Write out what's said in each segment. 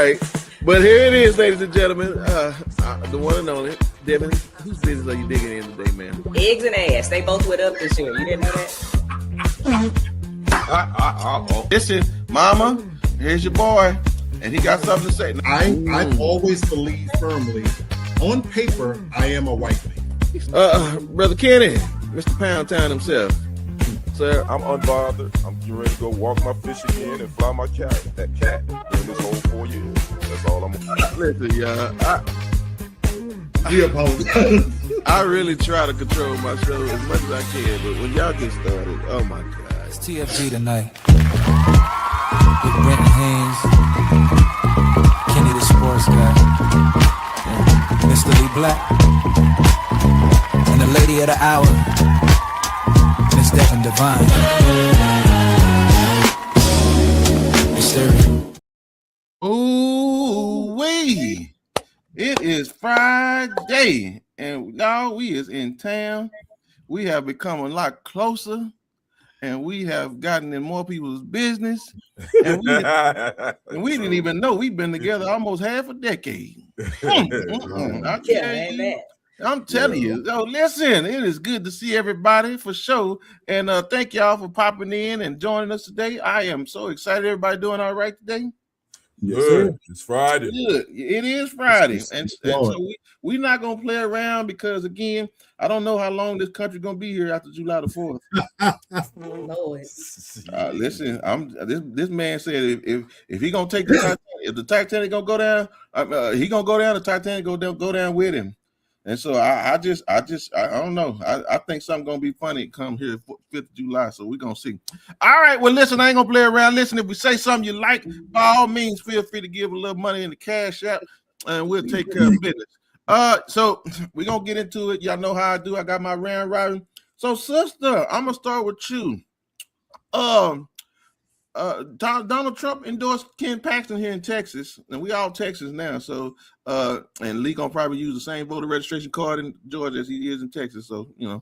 right. But here it is, ladies and gentlemen. The one and only Devin. Whose business are you digging in today, man? Eggs and ass. They both went up this year. You didn't know that? Listen, Mama, here's your boy, and he got something to say. I always believe firmly, on paper, I am a white man. Brother Kenny, Mr. Pound Town himself. Sir, I'm unbothered. I'm getting ready to go walk my fish again and fly my cat. That cat during this whole 4 years. That's all I'm gonna do. Listen, y'all. We apologize. I really try to control my show as much as I can, but when y'all get started, oh my God. It's TFG tonight. With Brenton Haynes, Kenny the Sports Guy, Mr. Lee Black, and the lady of the hour, Miss Devin Divine. Ooh wee! It is Friday, and now we is in town. We have become a lot closer, and we have gotten in more people's business. And we didn't even know we've been together almost half a decade. I'm telling you. Oh, listen, it is good to see everybody for sure. And thank y'all for popping in and joining us today. I am so excited. Everybody doing all right today? Yes, it's Friday. Good. It is Friday. And so we're not going to play around because, again, I don't know how long this country going to be here after July the 4th. Listen, this man said if he going to take the Titanic, if the Titanic going to go down, he going to go down, the Titanic go down with him. And so I don't know. I think something gonna be funny come here 5th of July. So we're gonna see. All right. Well, listen, I ain't gonna play around. Listen, if we say something you like, by all means, feel free to give a little money in the cash app, and we'll take care of business. So we're gonna get into it. Y'all know how I do. I got my round robin. So, sister, I'm gonna start with you. Donald Trump endorsed Ken Paxton here in Texas, and we all Texas now. So, and Lee gonna probably use the same voter registration card in Georgia as he is in Texas. So, you know,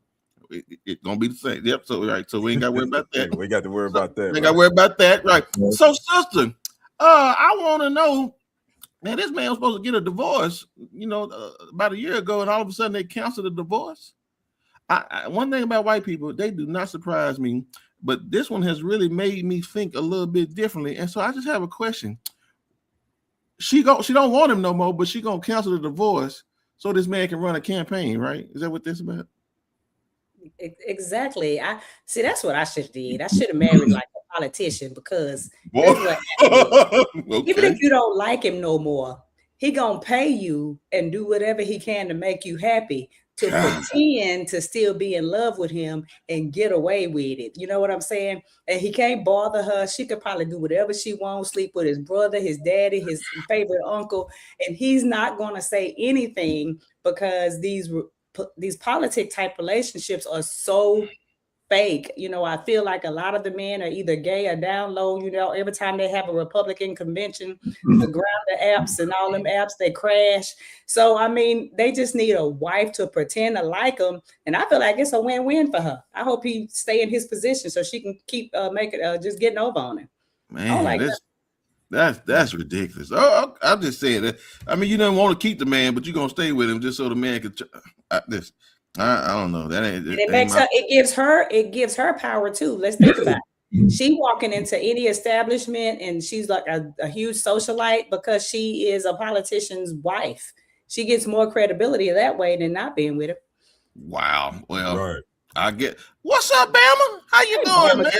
it's gonna be the same. Yep. So, right. So we ain't got to worry about that. We got to worry about that. We got to worry about that, right? So, sister, I want to know. Man, this man was supposed to get a divorce, you know, about a year ago, and all of a sudden they canceled the divorce. One thing about white people, they do not surprise me. But this one has really made me think a little bit differently. And so I just have a question. She don't want him no more, but she gonna cancel the divorce so this man can run a campaign, right? Is that what this is about? Exactly. That's what I should have did. I should have married like a politician because that's what okay. Even if you don't like him no more, he gonna pay you and do whatever he can to make you happy, to pretend to still be in love with him and get away with it. You know what I'm saying? And he can't bother her. She could probably do whatever she wants, sleep with his brother, his daddy, his favorite uncle, and he's not going to say anything because these politic type relationships are so fake. You know, I feel like a lot of the men are either gay or down low. You know, every time they have a Republican convention, the Grindr apps and all them apps, they crash. So, I mean, they just need a wife to pretend to like them. And I feel like it's a win-win for her. I hope he stay in his position so she can keep just getting over on him. Man, that's ridiculous. Oh, I'm just saying that. I mean, you don't want to keep the man, but you're going to stay with him just so the man can I don't know. That ain't. It gives her power too. Let's think about it. She walking into any establishment and she's like a huge socialite because she is a politician's wife. She gets more credibility that way than not being with him. Wow. Well, right. I get. What's up, Bama? How you doing, man?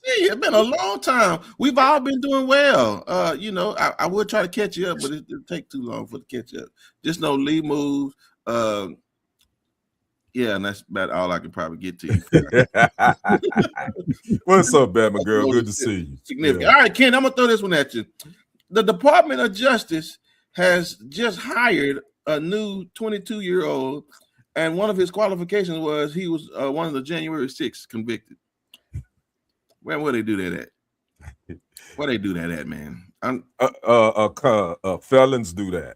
It's been a long time. We've all been doing well. You know, I would try to catch you up, but it'll take too long for the catch up. Just know Lee moves. Yeah, and that's about all I can probably get to you. What's up, Bama girl? Good to see you. Significant. Yeah. All right, Ken, I'm gonna throw this one at you. The Department of Justice has just hired a new 22-year-old, and one of his qualifications was he was one of the January 6th convicted. Where they do that at? Where they do that at, man? Felons do that.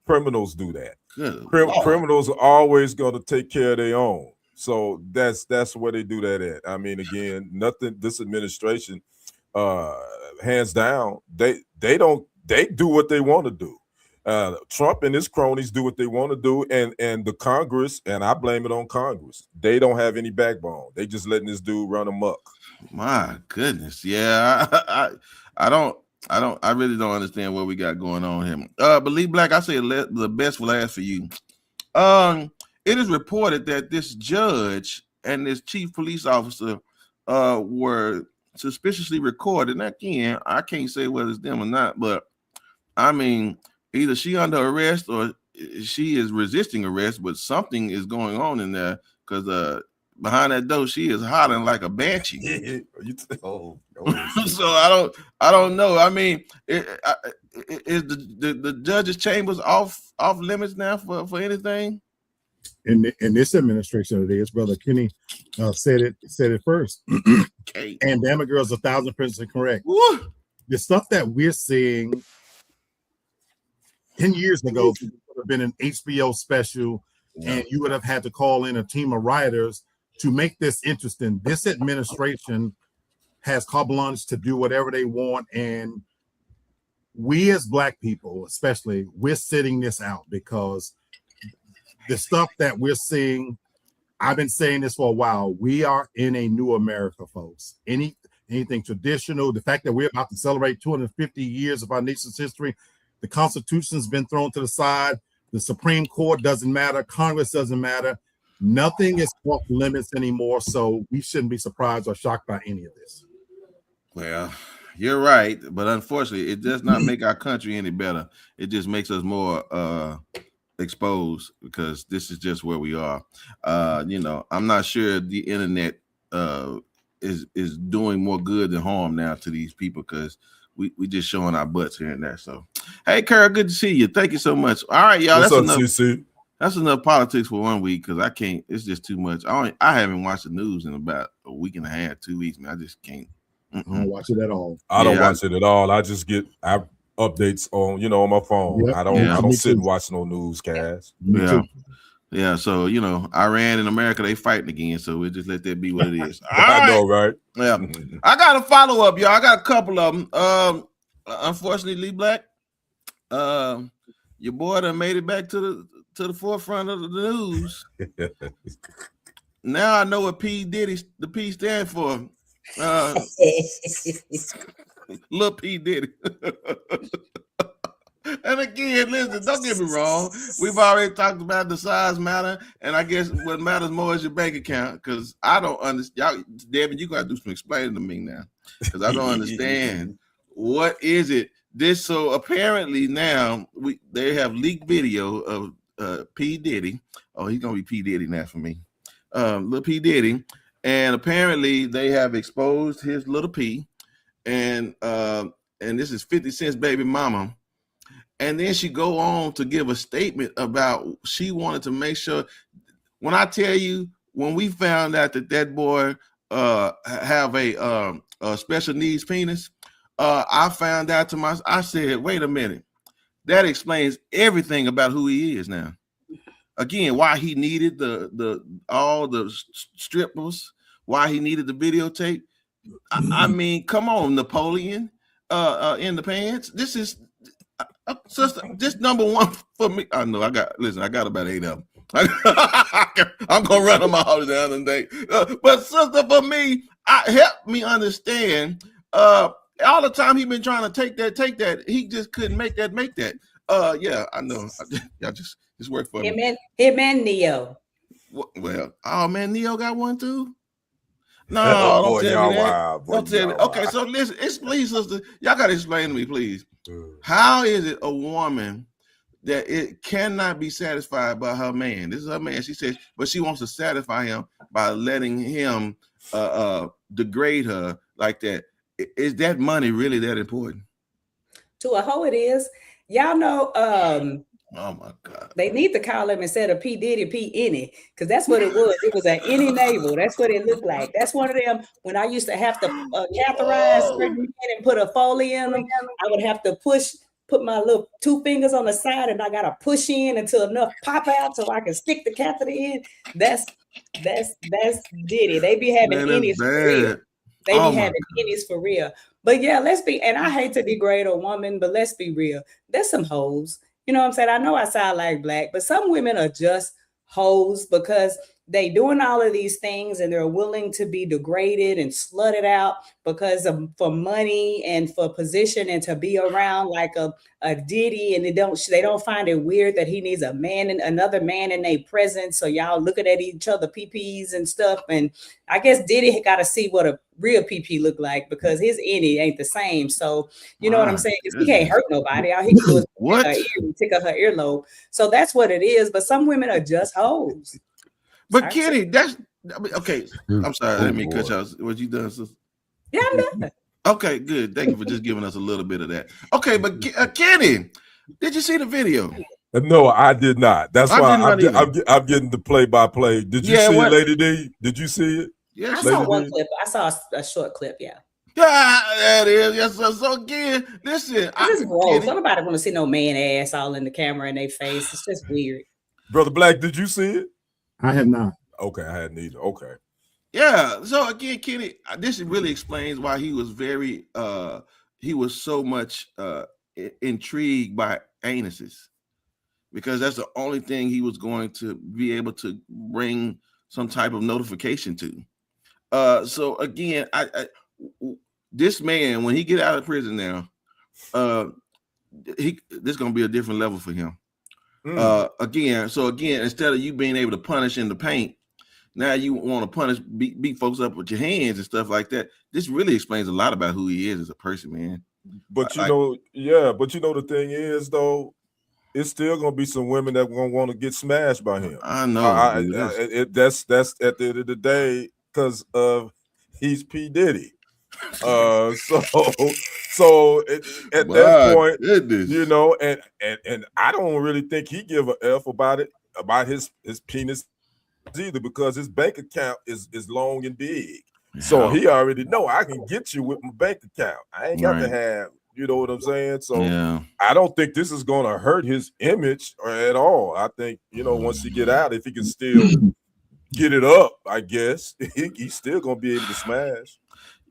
Criminals do that. Criminals are always going to take care of their own. So that's where they do that at. I mean, again, nothing. This administration, hands down, they don't they do what they want to do. Trump and his cronies do what they want to do, and the Congress, and I blame it on Congress. They don't have any backbone. They just letting this dude run amok. My goodness, yeah, I really don't understand what we got going on here. But Lee Black, I say the best for last for you. It is reported that this judge and this chief police officer were suspiciously recorded. And again, I can't say whether it's them or not, but I mean, either she under arrest or she is resisting arrest, but something is going on in there because behind that door, she is hollering like a banshee. So I don't know. I mean, is the judge's chambers off limits now for anything? In this administration, it is. Brother Kenny said it first. Okay. And damn it, girl's 1,000% correct. Woo! The stuff that we're seeing 10 years ago would have been an HBO special, and you would have had to call in a team of writers to make this interesting. This administration has carte blanche to do whatever they want, and we as Black people, especially, we're sitting this out because the stuff that we're seeing, I've been saying this for a while, we are in a new America, folks. Anything traditional, the fact that we're about to celebrate 250 years of our nation's history, the Constitution's been thrown to the side, the Supreme Court doesn't matter, Congress doesn't matter, nothing is off limits anymore, so we shouldn't be surprised or shocked by any of this. Well, you're right, but unfortunately, it does not make our country any better. It just makes us more exposed because this is just where we are. I'm not sure the internet is doing more good than harm now to these people because we just showing our butts here and there. So, hey, Carol, good to see you. Thank you so much. All right, y'all. What's up, CC? That's enough politics for 1 week because I can't. It's just too much. I haven't watched the news in about a week and a half, 2 weeks, man. I just can't. I don't watch it at all. I don't watch it at all. I just get updates on on my phone. Yep. I don't sit and watch no newscast. Yeah. So Iran and America, they fighting again. So we'll just let that be what it is. I know, right? Yeah. I got a follow up, y'all. I got a couple of them. Unfortunately, Lee Black, your boy done made it back to the forefront of the news. Now I know what P Diddy, the P stand for. Lil P Diddy. And again, listen, don't get me wrong. We've already talked about the size matter, and I guess what matters more is your bank account. Because I don't understand. Devin, you gotta do some explaining to me now, because I don't understand what is it. This so apparently now they have leaked video of P Diddy. Oh, he's gonna be P Diddy now for me. Lil P Diddy, and apparently they have exposed his little P, and this is 50 Cent's baby mama. And then she go on to give a statement about she wanted to make sure. When I tell you, when we found out that boy have a special needs penis, I found out I said, wait a minute, that explains everything about who he is now. Again, why he needed all the strippers, why he needed the videotape. I mean, come on, Napoleon in the pants. This is. Sister, this number one for me. I know I got about 8 of them. I'm gonna run them all down today. But sister, for me, help me understand. All the time he been trying to take that, he just couldn't make that. Yeah, I know. Y'all just work for me. Him and Neo. Well, oh man, Neo got one too. No, don't tell me that. Don't tell me. Okay, so listen, please, sister, y'all gotta explain to me, please. How is it a woman that it cannot be satisfied by her man? This is her man. She says, but she wants to satisfy him by letting him degrade her like that. Is that money really that important? To a hoe, it is. Y'all know. Oh my God! They need to call him instead of P Diddy, P Any, because that's what it was. It was an any navel. That's what it looked like. That's one of them. When I used to have to catheterize and put a Foley in them, I would have to put my little 2 fingers on the side, and I gotta push in until enough pop out so I can stick the catheter in. That's Diddy. They be having innies for real. They be having innies for real. But yeah, and I hate to degrade a woman, but let's be real. There's some hoes. You know what I'm saying? I know I sound like black, but some women are just hoes because they doing all of these things and they're willing to be degraded and slutted out because for money and for position and to be around like a Diddy, and they don't find it weird that he needs another man in their presence. So y'all looking at each other PPs and stuff. And I guess Diddy got to see what a real PP look like because his innie ain't the same. So you know what I'm saying? He can't hurt nobody. All he can do is tick her earlobe. So that's what it is. But some women are just hoes. But Kenny, okay. I'm sorry, let me cut you off. What you done, sister? Yeah, I'm done. Okay, good. Thank you for just giving us a little bit of that. Okay, but Kenny, did you see the video? No, I did not. That's why I'm getting the play-by-play. Did you see it, Lady D? Did you see it? Yeah, I saw one clip. I saw a short clip. Yeah. That is. Yes. So again, listen. This is gross. Nobody want to see no man ass all in the camera in their face. It's just weird. Brother Black, did you see it? I have not. Okay, I hadn't either. Okay. Yeah. So again, Kenny, this really explains why he was he was so much intrigued by anuses, because that's the only thing he was going to be able to bring some type of notification to. So again, this man, when he get out of prison now, this is gonna be a different level for him. Again, instead of you being able to punish in the paint, now you want to punish, beat folks up with your hands and stuff like that. This really explains a lot about who he is as a person, man. But the thing is, though, it's still gonna be some women that gonna want to get smashed by him. I know. That's at the end of the day, because he's P. Diddy. So at that point, goodness. You know, and I don't really think he give a F about his penis either, because his bank account is long and big. Yeah. So he already know I can get you with my bank account. I ain't got to have, you know what I'm saying? So I don't think this is gonna hurt his image at all. I think, you know, once he get out, if he can still get it up, I guess he's still gonna be able to smash.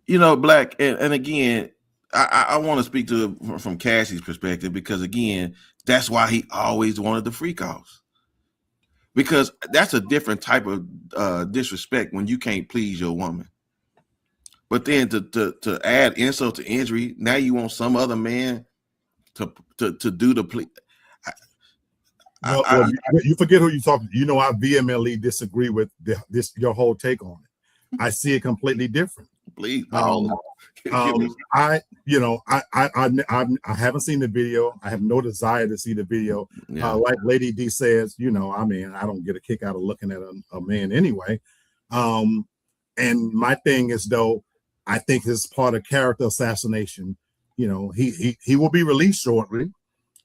You know, Black, and again, I want to speak to from Cassie's perspective, because again, that's why he always wanted the freak offs, because that's a different type of disrespect when you can't please your woman. But then to add insult to injury, now you want some other man to do the plea. You forget who you talking. You know, I vehemently disagree with your whole take on it. I see it completely different. Please. I haven't seen the video. I have no desire to see the video. Like Lady D says, you know, I mean, I don't get a kick out of looking at a man anyway. And my thing is, though, I think this is part of character assassination. You know, he will be released shortly,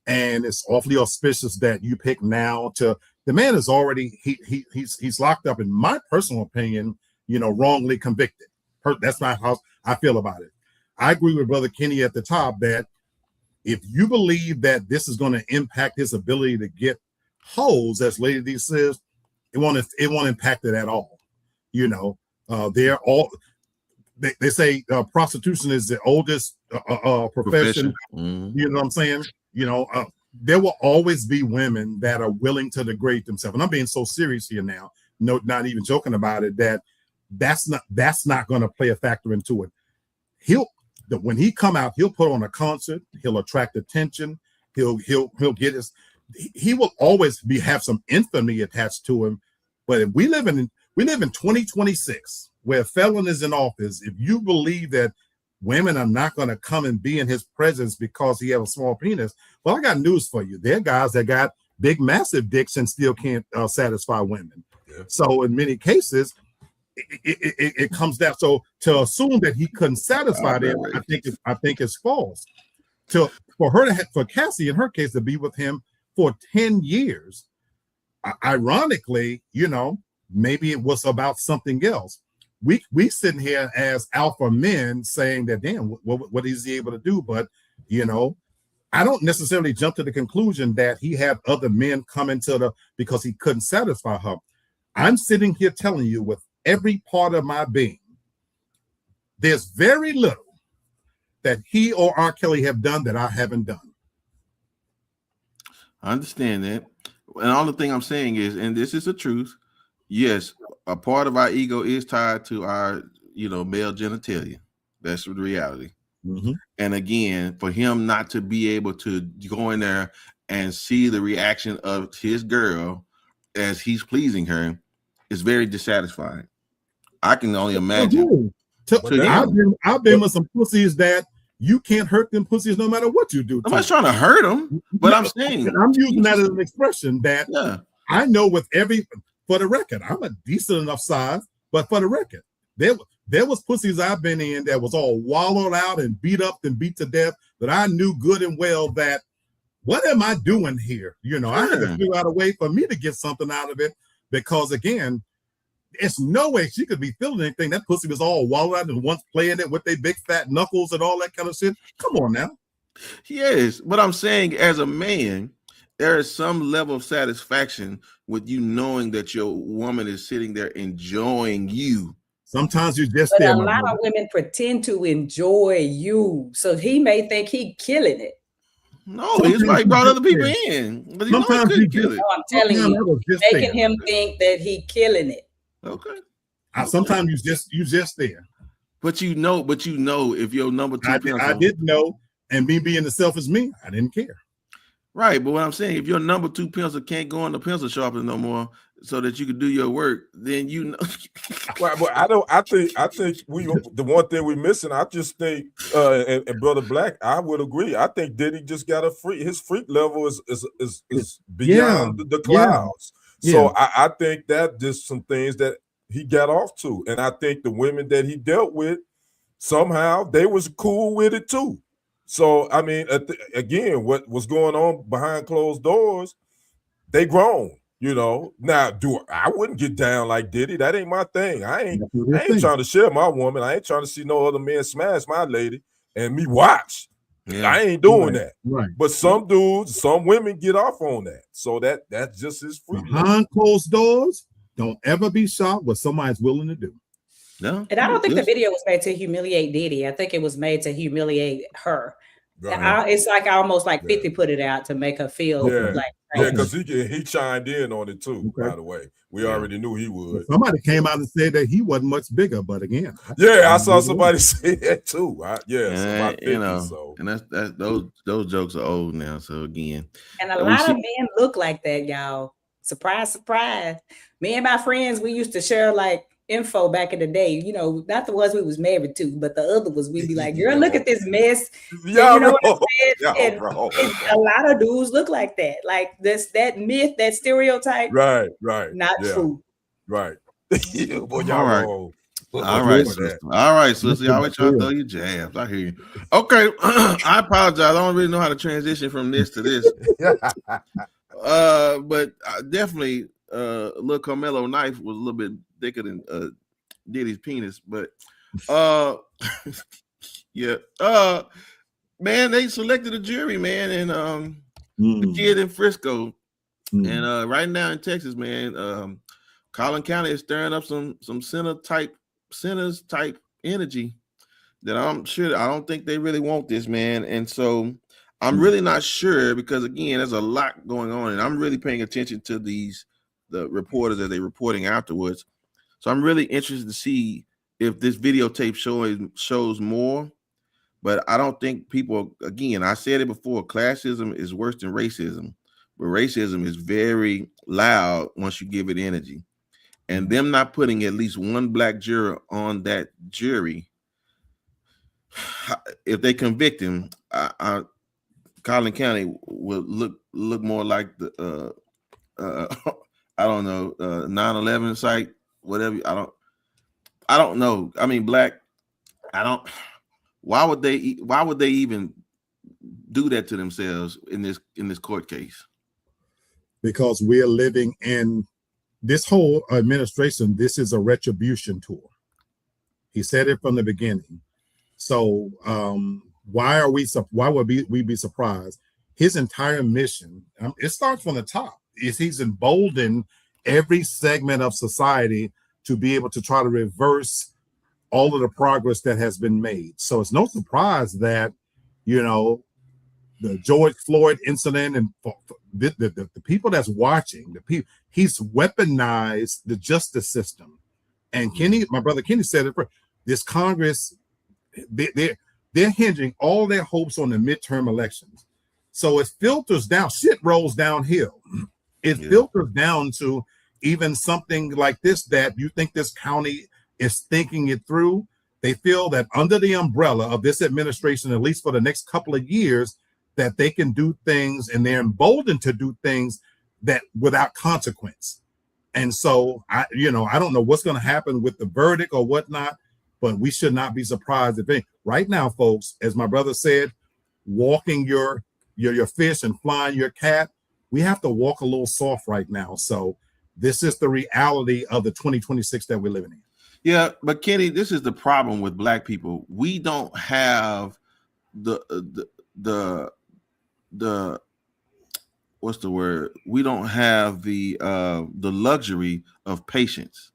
and it's awfully auspicious that you pick now to. The man is already he's locked up, in my personal opinion, you know, wrongly convicted. That's not how I feel about it. I agree with Brother Kenny at the top that if you believe that this is going to impact his ability to get hoes, as Lady D says, it won't impact it at all. You know, they're all. They say prostitution is the oldest profession. Mm-hmm. You know what I'm saying? You know, there will always be women that are willing to degrade themselves. And I'm being so serious here now, no, not even joking about it, that's not going to play a factor into it. When he come out, he'll put on a concert, he'll attract attention, he'll get he will always have some infamy attached to him. But if we live in 2026, where a felon is in office, if you believe that women are not going to come and be in his presence because he has a small penis, well, I got news for you. There are guys that got big, massive dicks and still can't satisfy women. Yeah. So in many cases, it comes down. So to assume that he couldn't satisfy them, I think it's false. For Cassie, in her case, to be with him for 10 years, ironically, you know, maybe it was about something else. We sitting here as alpha men saying that, damn, what is he able to do? But, you know, I don't necessarily jump to the conclusion that he had other men come because he couldn't satisfy her. I'm sitting here telling you with every part of my being, there's very little that he or R. Kelly have done that I haven't done. I understand that. And all the thing I'm saying is, and this is the truth, yes, a part of our ego is tied to our, male genitalia. That's the reality. Mm-hmm. And again, for him not to be able to go in there and see the reaction of his girl as he's pleasing her is very dissatisfying. I can only imagine. I've been with some pussies that you can't hurt them pussies no matter what you do. I'm not trying to hurt them, but I'm saying I'm using that as an expression that I know for the record, I'm a decent enough size, but for the record, there was pussies I've been in that was all wallowed out and beat up and beat to death that I knew good and well that what am I doing here? I had to figure out a way for me to get something out of it because again, it's no way she could be feeling anything. That pussy was all wallowed out and once playing it with their big fat knuckles and all that kind of shit. Come on now. Yes, but I'm saying as a man, there is some level of satisfaction with you knowing that your woman is sitting there enjoying you. Sometimes you just. But a lot of women pretend to enjoy you, so he may think he killing it. No, he's like brought other people in. But sometimes he kill it. No, I'm telling you, making him think that he killing it. Okay. Sometimes you just there. But you know if your number two pencil. I didn't know, and me being the selfish me, I didn't care. Right, but what I'm saying, if your number two pencil can't go on the pencil sharpener no more, so that you can do your work, then Well, I think the one thing we're missing. I just think, and Brother Black, I would agree. I think Diddy just got his freak level is beyond the clouds. Yeah. So I think that just some things that he got off to, and I think the women that he dealt with somehow they was cool with it too. So I mean, again, what was going on behind closed doors, they grown. Now, I wouldn't get down like Diddy. That ain't my thing. I ain't trying to share my woman. I ain't trying to see no other man smash my lady and me watch. Yeah. I ain't doing that. Right. But some dudes, some women get off on that. So that's just his freedom. Behind closed doors, don't ever be shocked what somebody's willing to do. No. And I don't think the video was made to humiliate Diddy. I think it was made to humiliate her. Right. It's like almost like 50 put it out to make her feel like because he chimed in on it too. Okay. By the way, we already knew he would. Somebody came out and said that he wasn't much bigger, but again, I saw somebody say that too. About 50, so. And that's those jokes are old now. So again, and a lot of men look like that, y'all. Surprise, surprise. Me and my friends, we used to share like info back in the day, not the ones we was married to, but the other was we'd be like, girl, look at this mess. Yeah, what I'm saying? A lot of dudes look like that. Like that myth, that stereotype. Right. Not true. Right. Boy, all right, sister. I always try to throw you jabs. I hear you. Okay. I apologize. I don't really know how to transition from this to this. But definitely little Carmelo knife was a little bit thicker than Diddy's penis, but man, they selected a jury, man, and the kid in Frisco, and right now in Texas, man, Collin County is stirring up some sinners type energy that I'm sure I don't think they really want this, man, and so I'm really not sure because again, there's a lot going on, and I'm really paying attention to the reporters that they're reporting afterwards. So I'm really interested to see if this videotape shows more, but I don't think people, again, I said it before, classism is worse than racism, but racism is very loud once you give it energy. And them not putting at least one black juror on that jury, if they convict him, Collin County will look more like the I don't know, 9/11 site, whatever. I don't know. I mean, black. Why would they even do that to themselves in this court case? Because we're living in this whole administration. This is a retribution tour. He said it from the beginning. So why would we be surprised? His entire mission, it starts from the top, is he's emboldened every segment of society to be able to try to reverse all of the progress that has been made. So it's no surprise that, you know, the George Floyd incident and the people that's watching, the people, he's weaponized the justice system. And Kenny, my brother Kenny said it, this Congress, they're hinging all their hopes on the midterm elections. So it filters down, shit rolls downhill. It filters down to even something like this, that you think this county is thinking it through. They feel that under the umbrella of this administration, at least for the next couple of years, that they can do things, and they're emboldened to do things that without consequence. And so I don't know what's going to happen with the verdict or whatnot, but we should not be surprised if any. Right now, folks, as my brother said, walking your fish and flying your cat, we have to walk a little soft right now. So this is the reality of the 2026 that we're living in. Yeah, but Kenny, this is the problem with Black people. We don't have the what's the word? We don't have the luxury of patience.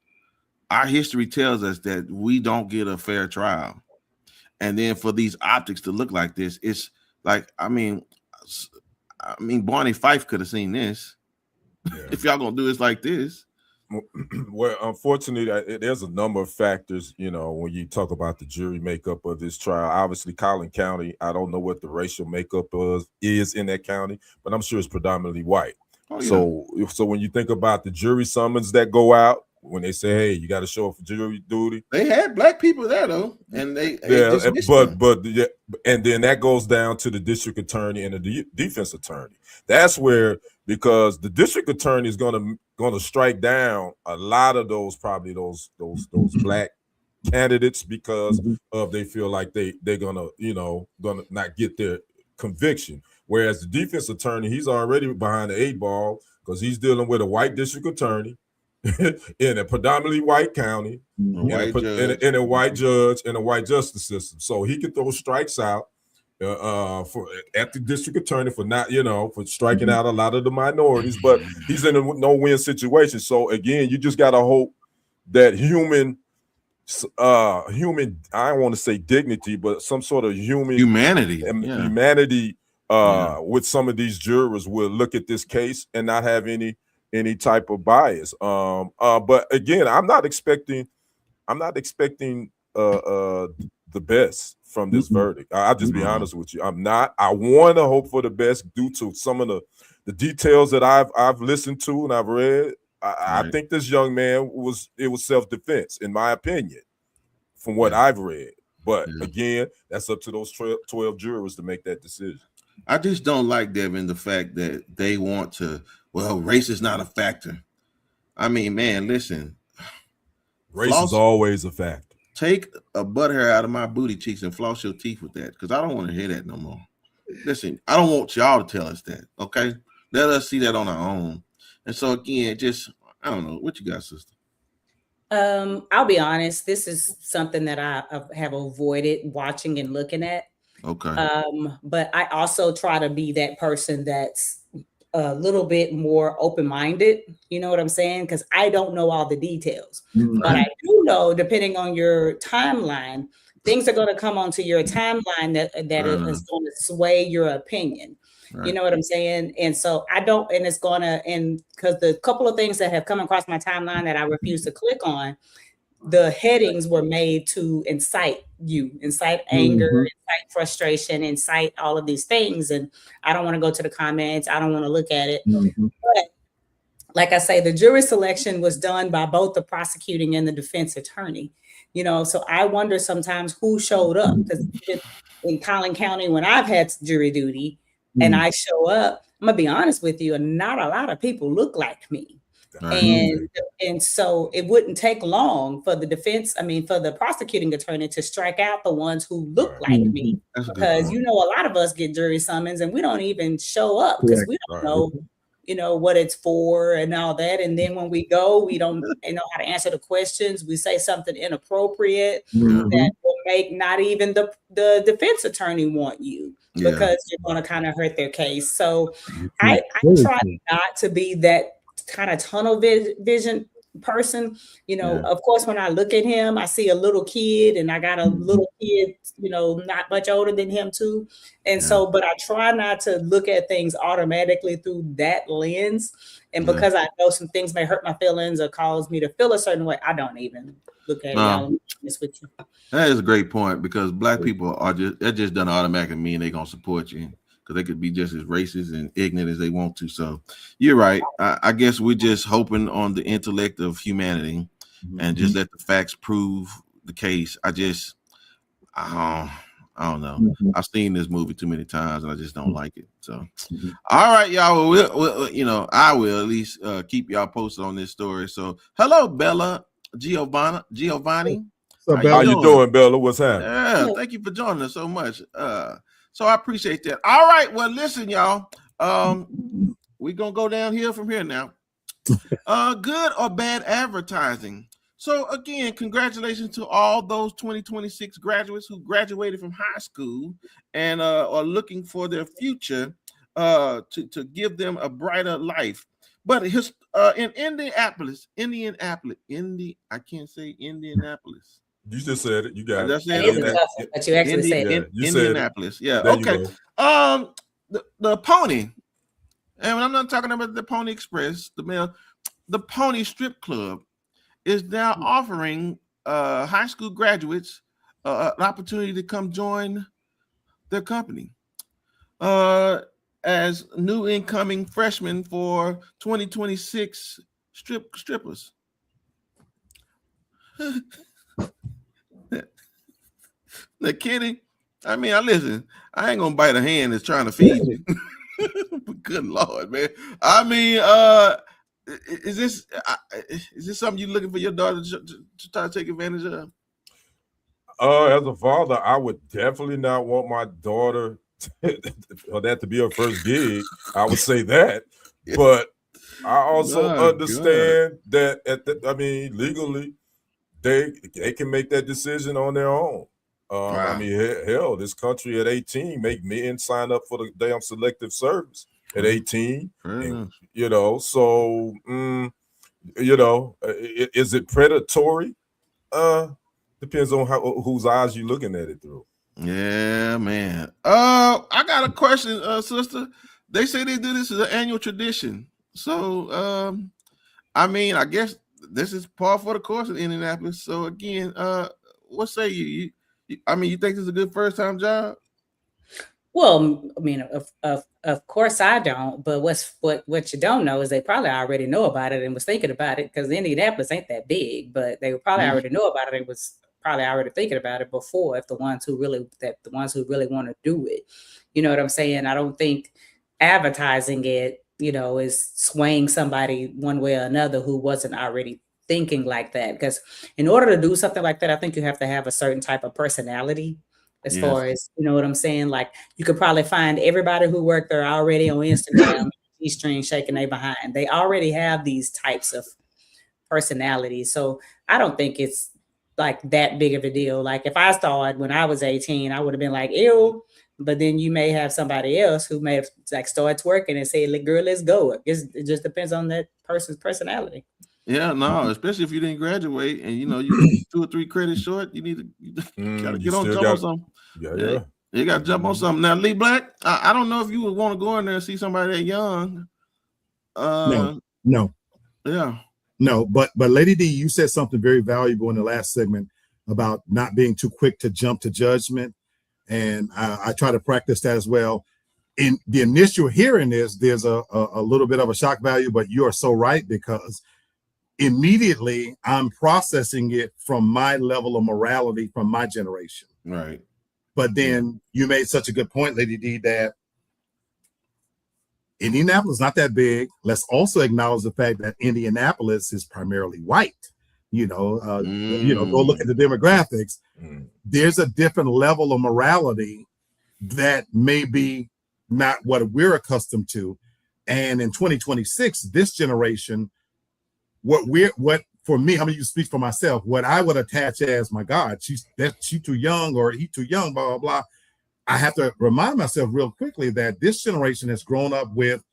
Our history tells us that we don't get a fair trial. And then for these optics to look like this, it's like, I mean, Barney Fife could have seen this. Yeah. If y'all gonna do this like this. Well, unfortunately, there's a number of factors, you know, when you talk about the jury makeup of this trial. Obviously, Collin County, I don't know what the racial makeup is in that county, but I'm sure it's predominantly white. Oh, yeah. So when you think about the jury summons that go out, when they say, "Hey, you got to show up for jury duty," they had Black people there though, and and then that goes down to the district attorney and the defense attorney. That's where, because the district attorney is going to strike down a lot of those Black candidates because of they feel like they're gonna not get their conviction. Whereas the defense attorney, he's already behind the 8 ball because he's dealing with a white district attorney in a predominantly white county, and a white judge and a white justice system. So he can throw strikes out at the district attorney for not, for striking out a lot of the minorities, but he's in a no-win situation. So again, you just gotta hope that human, I don't want to say dignity, but some sort of humanity with some of these jurors will look at this case and not have any type of bias. But again, I'm not expecting the best from this verdict. I'll just be honest with you. I'm not. I want to hope for the best due to some of the details that I've listened to and I've read. I think this young man was self-defense, in my opinion, from what I've read. But again, that's up to those 12 jurors to make that decision. I just don't like, Devin, the fact that they want to, well, race is not a factor. I mean, man, listen. Race is always a factor. Take a butt hair out of my booty cheeks and floss your teeth with that, because I don't want to hear that no more. Listen, I don't want y'all to tell us that, okay? Let us see that on our own. And so, again, just, I don't know. What you got, sister? I'll be honest. This is something that I have avoided watching and looking at. Okay. But I also try to be that person that's a little bit more open-minded. You know what I'm saying? Because I don't know all the details. Mm-hmm. But I do know, depending on your timeline, things are going to come onto your timeline that is going to sway your opinion. Right. You know what I'm saying? And so I don't, and it's going to, and because the couple of things that have come across my timeline that I refuse to click on, the headings were made to incite anger, incite frustration, incite all of these things. And I don't want to go to the comments. I don't want to look at it. But like I say, the jury selection was done by both the prosecuting and the defense attorney. You know, so I wonder sometimes who showed up, because in Collin County, when I've had jury duty and I show up, I'm gonna be honest with you, and not a lot of people look like me. And so it wouldn't take long for the defense, for the prosecuting attorney to strike out the ones who look like me. Because, a lot of us get jury summons and we don't even show up because we don't know, what it's for and all that. And then when we go, we don't know how to answer the questions. We say something inappropriate that will make not even the defense attorney want you, because you're going to kind of hurt their case. So I try not to be that kind of tunnel vision person. You know, of course, when I look at him, I see a little kid, and I got a little kid, you know, not much older than him too. And so, but I try not to look at things automatically through that lens. And because I know some things may hurt my feelings or cause me to feel a certain way, I don't even look at it. Y'all. With you. That is a great point, because black people are just doesn't automatically mean they're gonna support you, because they could be just as racist and ignorant as they want to. So you're right. I guess we're just hoping on the intellect of humanity and just let the facts prove the case. I don't know. I've seen this movie too many times and I just don't like it. So all right, y'all. We'll you know, I will at least keep y'all posted on this story. So hello, Bella Giovanni. How you doing, Bella? What's happening? Yeah, thank you for joining us so much. So I appreciate that. All right, well, listen, y'all. We're gonna go downhill from here now. Good or bad advertising? So again, congratulations to all those 2026 graduates who graduated from high school and are looking for their future to give them a brighter life. But in Indianapolis, I can't say Indianapolis. You just said it. You got it. But you actually said it. Indianapolis. Yeah. Okay. The Pony, and I'm not talking about the Pony Express, the Pony Strip Club is now offering high school graduates an opportunity to come join their company as new incoming freshmen for 2026 strippers. Now, Kenny, I mean, listen, I ain't gonna bite a hand that's trying to feed you. Good Lord, man. I mean, is this something you're looking for your daughter to try to take advantage of? As a father, I would definitely not want my daughter for that to be her first gig. I would say that, but I also understand that legally, they can make that decision on their own. I mean, hell, this country at 18 make men sign up for the damn selective service at 18. And, you know, so you know, is it predatory? Depends on whose eyes you're looking at it through. Yeah, man. I got a question, sister. They say they do this as an annual tradition. So, I mean, I guess this is par for the course in Indianapolis. So again, what say you? I mean, you think this is a good first-time job? Well, I mean, of course I don't. But what you don't know is they probably already know about it and was thinking about it, because Indianapolis ain't that big. But they probably already know about it and was probably already thinking about it before. If the ones who really want to do it, you know what I'm saying? I don't think advertising it, you know, is swaying somebody one way or another who wasn't already thinking like that. Because in order to do something like that, I think you have to have a certain type of personality, as far as, you know what I'm saying? Like, you could probably find everybody who worked there already on Instagram, G-string shaking their behind. They already have these types of personalities. So I don't think it's like that big of a deal. Like, if I started when I was 18, I would have been like, ew. But then you may have somebody else who may have like started working and say, girl, let's go. It just depends on that person's personality. Yeah, no, especially if you didn't graduate and you know you 2 or 3 credits short, you gotta get on something. Yeah. You gotta jump on something. Now, Lee Black, I don't know if you would want to go in there and see somebody that young. No. Yeah. No, but Lady D, you said something very valuable in the last segment about not being too quick to jump to judgment. And I try to practice that as well. In the initial hearing there's a little bit of a shock value, but you are so right, because immediately I'm processing it from my level of morality from my generation. Right. But then you made such a good point, Lady D, that Indianapolis is not that big. Let's also acknowledge the fact that Indianapolis is primarily white. You know, go look at the demographics. There's a different level of morality that may be not what we're accustomed to. And in 2026, this generation, what for me, how many you speak for myself, what I would attach as, my God, she too young or he too young, blah, blah, blah. I have to remind myself real quickly that this generation has grown up with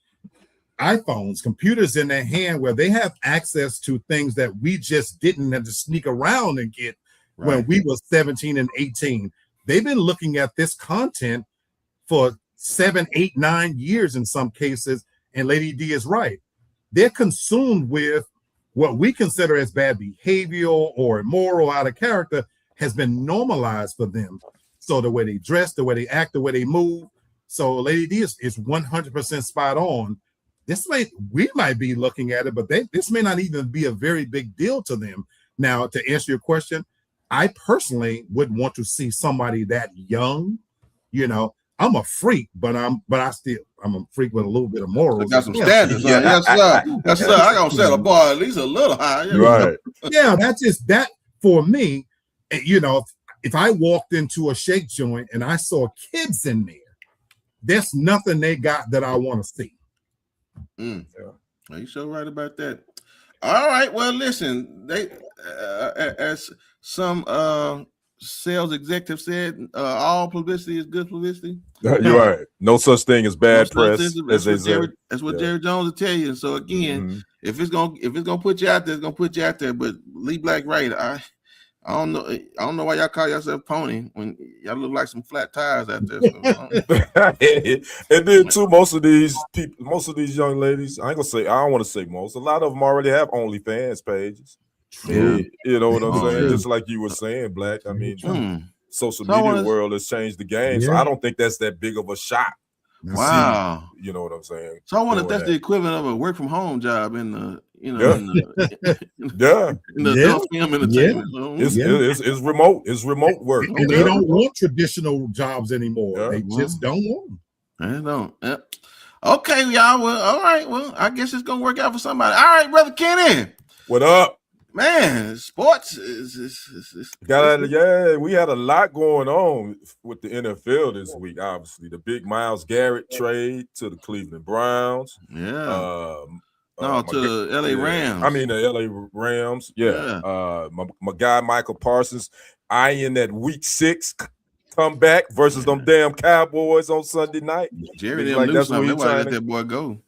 iPhones, computers in their hand where they have access to things that we just didn't have to sneak around and get when we were 17 and 18. They've been looking at this content for 7, 8, 9 years in some cases. And Lady D is right. They're consumed with what we consider as bad behavior or immoral, out of character, has been normalized for them. So the way they dress, the way they act, the way they move. So Lady D is 100% spot on. We might be looking at it, but this may not even be a very big deal to them. Now, to answer your question, I personally would want to see somebody that young. You know, I'm a freak, but I'm a freak with a little bit of morals. I got some standards. Yes, sir. Yes, sir. I gonna set a bar at least a little higher. Right. Yeah, that's just that for me. You know, if I walked into a shake joint and I saw kids in there, there's nothing they got that I want to see. Are you so right about that? All right. Well, listen, they as some sales executive said, all publicity is good publicity. You're right. No such thing as bad press, as they say. That's what Jerry Jones will tell you. And so again, if it's gonna put you out there, it's gonna put you out there. But Lee Black, right? I don't know why y'all call yourself pony when y'all look like some flat tires out there. So, and then too, most of these young ladies, I don't want to say most. A lot of them already have OnlyFans pages. Yeah. You know what I'm saying? Just like you were saying, Black. I mean, social media world has changed the game, so I don't think that's that big of a shock. Wow. You know what I'm saying? So I wonder if that's the equivalent of a work from home job in the, in the film entertainment. It's remote. It's remote work. And they don't want traditional jobs anymore. They just don't want them. They don't. Yeah. Okay, y'all. Well, all right. Well, I guess it's gonna work out for somebody. All right, Brother Kenny. What up? Man, sports we had a lot going on with the NFL this week. Obviously, the big Myles Garrett trade to the Cleveland Browns. To the LA Rams. I mean, the LA Rams. My guy Michael Parsons eyeing that Week 6 comeback versus them damn Cowboys on Sunday night. Jerry didn't lose something. That's why I let that boy go.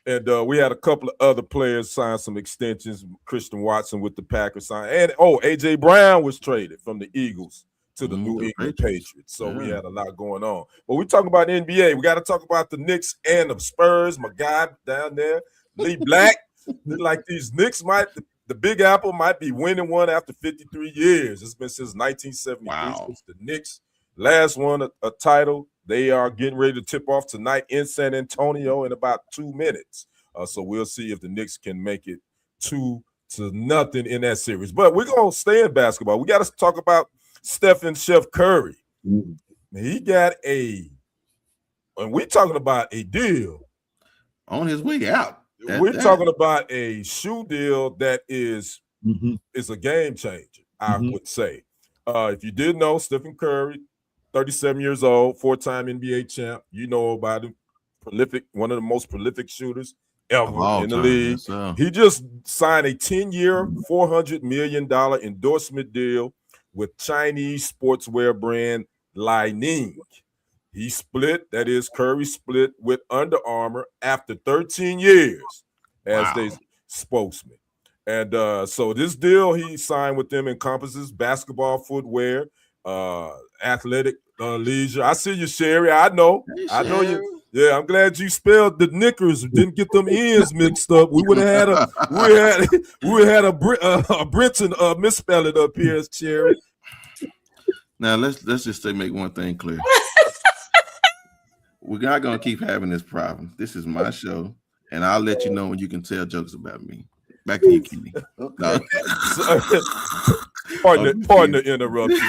And we had a couple of other players sign some extensions. Christian Watson with the Packers signed. And AJ Brown was traded from the Eagles to the New England Patriots. So we had a lot going on. But we talk about the NBA. We got to talk about the Knicks and the Spurs. My guy down there, Lee Black. Like these Knicks the Big Apple might be winning one after 53 years. It's been since 1973 since the Knicks last won a title. They are getting ready to tip off tonight in San Antonio in about 2 minutes. So we'll see if the Knicks can make it 2-0 in that series. But we're going to stay in basketball. We got to talk about Stephen Chef Curry. He got and we're talking about a deal. On his way out. We're talking about a shoe deal that is a game changer, I would say. If you didn't know, Stephen Curry, 37 years old, 4-time NBA champ. You know about him. Prolific, one of the most prolific shooters ever in the league. Yes, he just signed a 10-year, $400 million endorsement deal with Chinese sportswear brand Li Ning. He Curry split with Under Armour after 13 years as their spokesman. And so this deal he signed with them encompasses basketball footwear, athletic leisure. I see you, Sherry. I know you. Yeah, I'm glad you spelled the knickers. Didn't get them ends mixed up. We would have had a Brenton misspell it up here as Sherry. Now let's just make one thing clear. We're not gonna keep having this problem. This is my show, and I'll let you know when you can tell jokes about me. Back to you, Kenny. No. Pardon the interruption.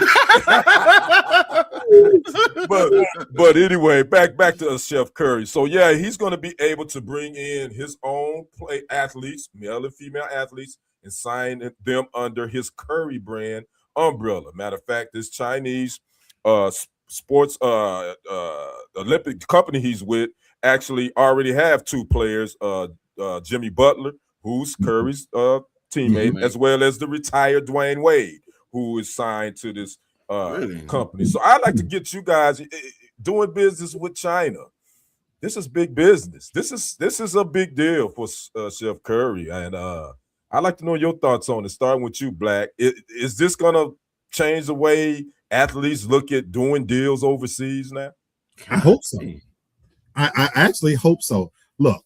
but anyway, back to Chef Curry. So yeah, he's going to be able to bring in his own athletes, male and female athletes, and sign them under his Curry brand umbrella. Matter of fact, this Chinese sports Olympic company he's with actually already have 2 players, Jimmy Butler, who's Curry's teammate, as well as the retired Dwayne Wade, who is signed to this company. So I'd like to get you guys doing business with China. this is big business. This is a big deal for Chef Curry, and I'd like to know your thoughts on it. Starting with you, Black. Is this gonna change the way athletes look at doing deals overseas now? I hope so. I actually hope so. Look,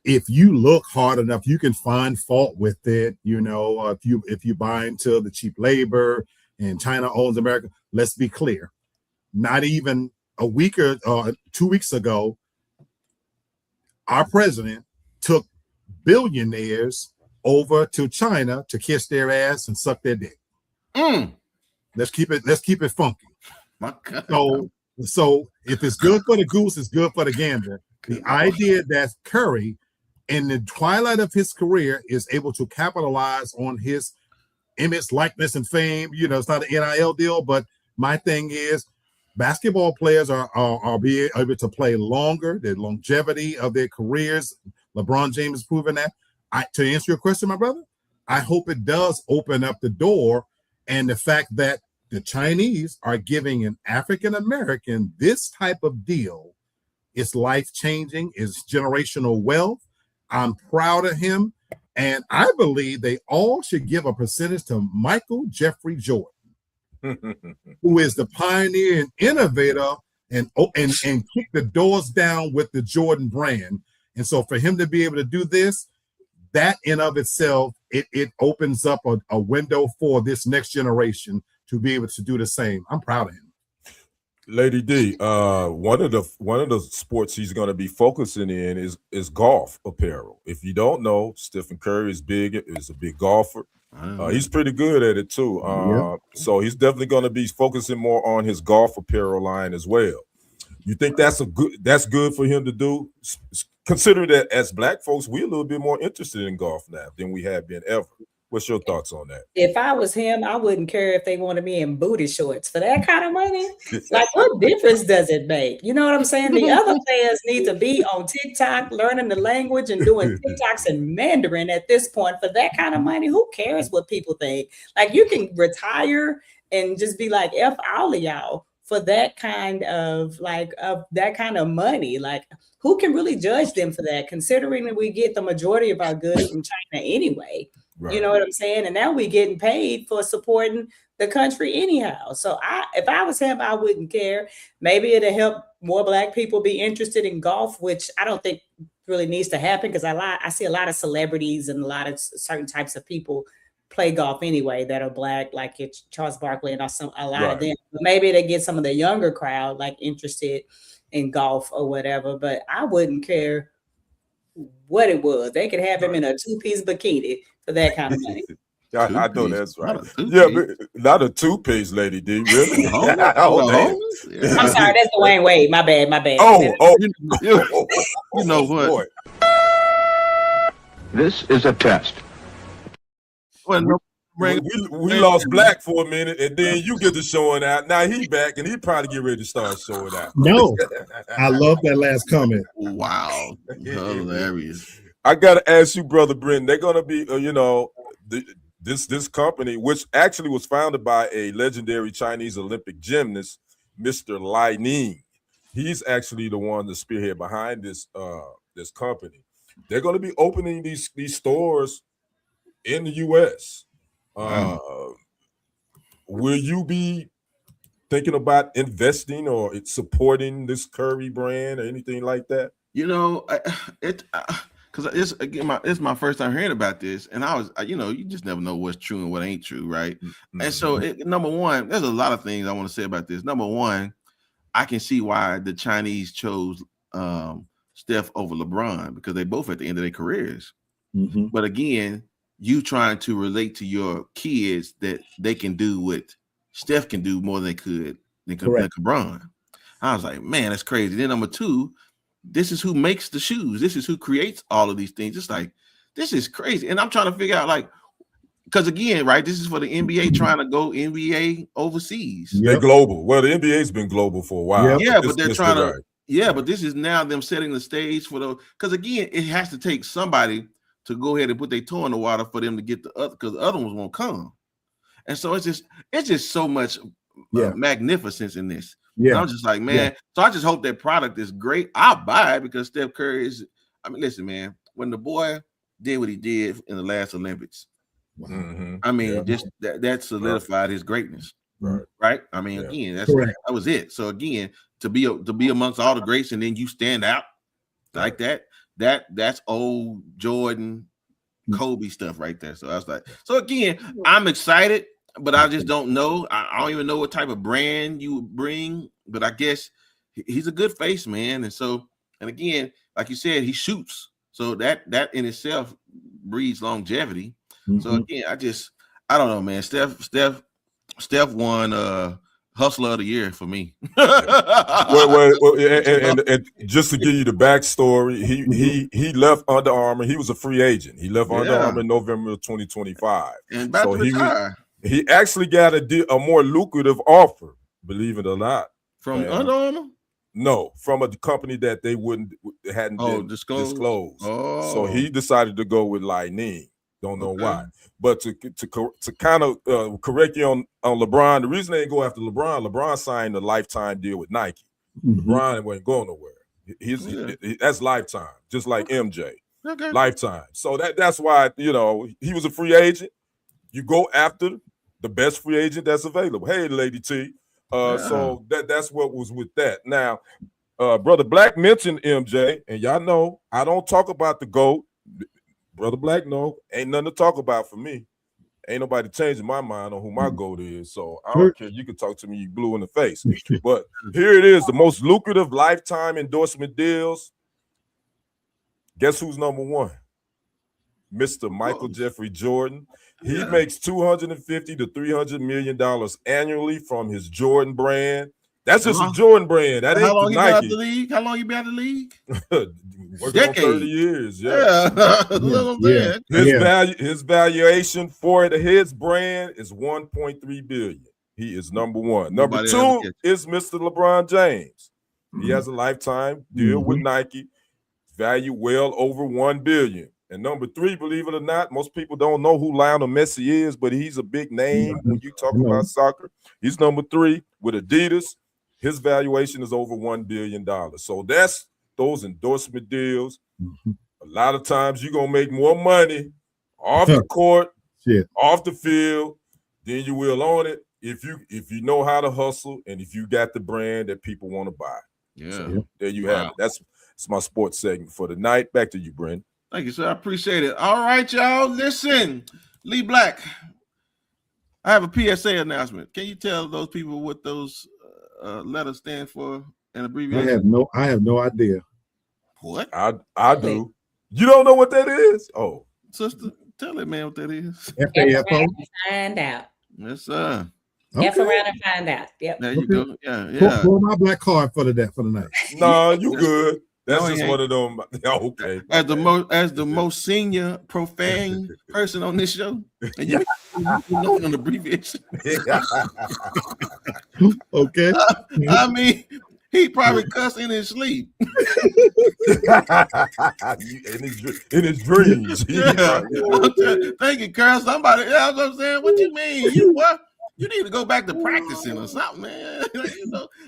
if you look hard enough, you can find fault with it. You know, if you buy into the cheap labor and China owns America, let's be clear. Not even a week or 2 weeks ago, our president took billionaires over to China to kiss their ass and suck their dick. Let's keep it funky. My God. So if it's good for the goose, it's good for the gander. The idea that Curry, in the twilight of his career, is able to capitalize on his image, likeness, and fame. You know, it's not an NIL deal, but my thing is, basketball players are being able to play longer, the longevity of their careers. LeBron James has proven that. To answer your question, my brother, I hope it does open up the door, and the fact that the Chinese are giving an African American this type of deal is life-changing, is generational wealth. I'm proud of him, and I believe they all should give a percentage to Michael Jeffrey Jordan, who is the pioneer and innovator, and kick the doors down with the Jordan brand. And so for him to be able to do this, that in of itself, it opens up a window for this next generation to be able to do the same. I'm proud of him. Lady D, one of the sports he's going to be focusing in is golf apparel. If you don't know, Stephen Curry is a big golfer. He's pretty good at it too. So he's definitely going to be focusing more on his golf apparel line as well. You think that's good for him to do? Considering that as Black folks, we're a little bit more interested in golf now than we have been ever. What's your thoughts on that? If I was him, I wouldn't care if they wanted me in booty shorts for that kind of money. Like, what difference does it make? You know what I'm saying? The other players need to be on TikTok, learning the language and doing TikToks in Mandarin at this point for that kind of money. Who cares what people think? Like, you can retire and just be like, F all of y'all for that kind of that kind of money. Like, who can really judge them for that, considering that we get the majority of our goods from China anyway? Right. You know what I'm saying? And now we're getting paid for supporting the country anyhow. So if I was him, I wouldn't care. Maybe it'll help more Black people be interested in golf, which I don't think really needs to happen, because I see a lot of celebrities and a lot of certain types of people play golf anyway that are Black, like it's Charles Barkley and a lot of them. Maybe they get some of the younger crowd like interested in golf or whatever, but I wouldn't care what it was. They could have him in a two-piece bikini for that kind of money. I know that's right. But not a two-piece, Lady D. Really? I'm sorry, that's Dwayne Wade. My bad. You know what? This is a test. Well, we lost Black for a minute, and then you get to showing out. Now he's back, and he probably get ready to start showing out. No, I love that last comment. Wow, hilarious. I got to ask you, Brother Brenton, they're going to be, this company, which actually was founded by a legendary Chinese Olympic gymnast, Mr. Lai Ning. He's actually the one to spearhead behind this company. They're going to be opening these stores in the U.S. Will you be thinking about investing or supporting this Curry brand or anything like that? You know, because it's my first time hearing about this, and I was, you just never know what's true and what ain't true, right? Mm-hmm. And so, number one, there's a lot of things I want to say about this. Number one, I can see why the Chinese chose Steph over LeBron, because they both at the end of their careers. Mm-hmm. But again, you trying to relate to your kids that they can do what Steph can do more than LeBron. I was like, man, that's crazy. Then number two, this is who makes the shoes. This is who creates all of these things. It's like, this is crazy. And I'm trying to figure out, like, because again, right, this is for the NBA trying to go NBA overseas. They're global. Well, the NBA's been global for a while. Yeah, but they're trying to, but this is now them setting the stage for those. Because again, it has to take somebody to go ahead and put their toe in the water for them to get the other, because the other ones won't come. And so it's just so much magnificence in this. And I'm just like, man. So I just hope that product is great. I'll buy it because Steph Curry is. I mean, listen, man. When the boy did what he did in the last Olympics, I mean, just that solidified his greatness. Right. I mean, again, that was it. So again, to be amongst all the greats, and then you stand out like that. That's old Jordan, Kobe stuff right there. So I was like, so again, I'm excited, but I just don't know. I don't even know what type of brand you would bring, but I guess he's a good face, man. And so, and again, like you said, he shoots. So that in itself breeds longevity. So again, I don't know, man. Steph won Hustler of the Year for me. and just to give you the backstory, he left Under Armour. He was a free agent. He left Under Armour in November of 2025. And so he actually got a more lucrative offer, believe it or not. From Under Armour? No, from a company that they hadn't been disclosed. So he decided to go with Lightning. Don't know why. But to kind of correct you on LeBron, the reason they didn't go after LeBron signed a lifetime deal with Nike. LeBron wasn't going nowhere. That's lifetime, just like MJ. Lifetime. So that's why, he was a free agent. You go after the best free agent that's available. Hey, Lady T. So that's what was with that. Now, Brother Black mentioned MJ, and y'all know I don't talk about the GOAT. Brother Black, no, ain't nothing to talk about for me. Ain't nobody changing my mind on who my GOAT is. So I don't care. You can talk to me, you blue in the face. But here it is, the most lucrative lifetime endorsement deals. Guess who's number one? Mr. Michael Jeffrey Jordan. He makes $250 to $300 million annually from his Jordan brand. That's just a Jordan brand. That ain't the Nike. How long you been out of the league? Working on 30 years. His valuation for his brand is $1.3 billion. He is number one. Number two is Mr. LeBron James. He has a lifetime deal with Nike, value well over $1 billion. And number three, believe it or not, most people don't know who Lionel Messi is, but he's a big name when you talk about soccer. He's number three with Adidas. His valuation is over $1 billion. So that's those endorsement deals. A lot of times you're going to make more money off the court, off the field, than you will on it if you know how to hustle and if you got the brand that people want to buy. So there you have it. That's my sports segment for the night. Back to you, Brent. Thank you, sir. I appreciate it. All right, y'all. Listen, Lee Black, I have a PSA announcement. Can you tell those people what those letters stand for and abbreviation? I have no idea. What? I do. You don't know what that is? Oh, sister, tell it, man, what that is. FAFO. Find out. Yes, sir. F around and find out. Yep. There you go. Yeah. Pull my black card for the night. No, you good. That's just one of them. Okay. As the most senior profane person on this show, and you know an abbreviation. Okay. I mean, he probably cussed in his sleep. in his dreams. Thank you, Carl. Somebody else. I'm saying, what you mean? You need to go back to practicing or something, man.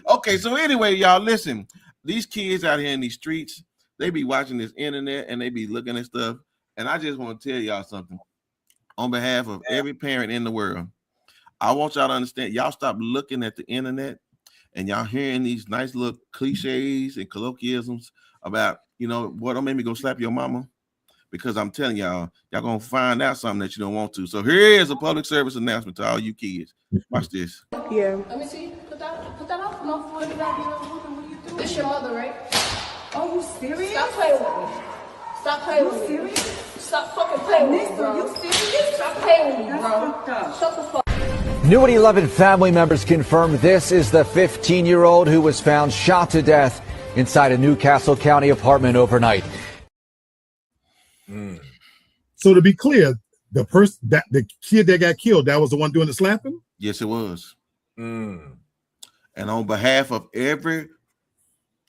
Okay, so anyway, y'all, listen. These kids out here in these streets, they be watching this internet and they be looking at stuff. And I just want to tell y'all something. On behalf of every parent in the world, I want y'all to understand, y'all stop looking at the internet and y'all hearing these nice little cliches and colloquialisms about, boy, don't make me go slap your mama. Because I'm telling y'all going to find out something that you don't want to. So here is a public service announcement to all you kids. Watch this. Yeah. Let me see. Put that off. What did I do? It's your mother, right? Oh, you serious? Stop playing with me. Stop playing with me. Serious? Stop fucking playing with me, bro. You serious? Stop playing with me, bro. Shut the fuck. New and 11 family members confirm this is the 15-year-old who was found shot to death inside a Newcastle County apartment overnight. So to be clear, the kid that got killed, that was the one doing the slapping? Yes, it was. And on behalf of every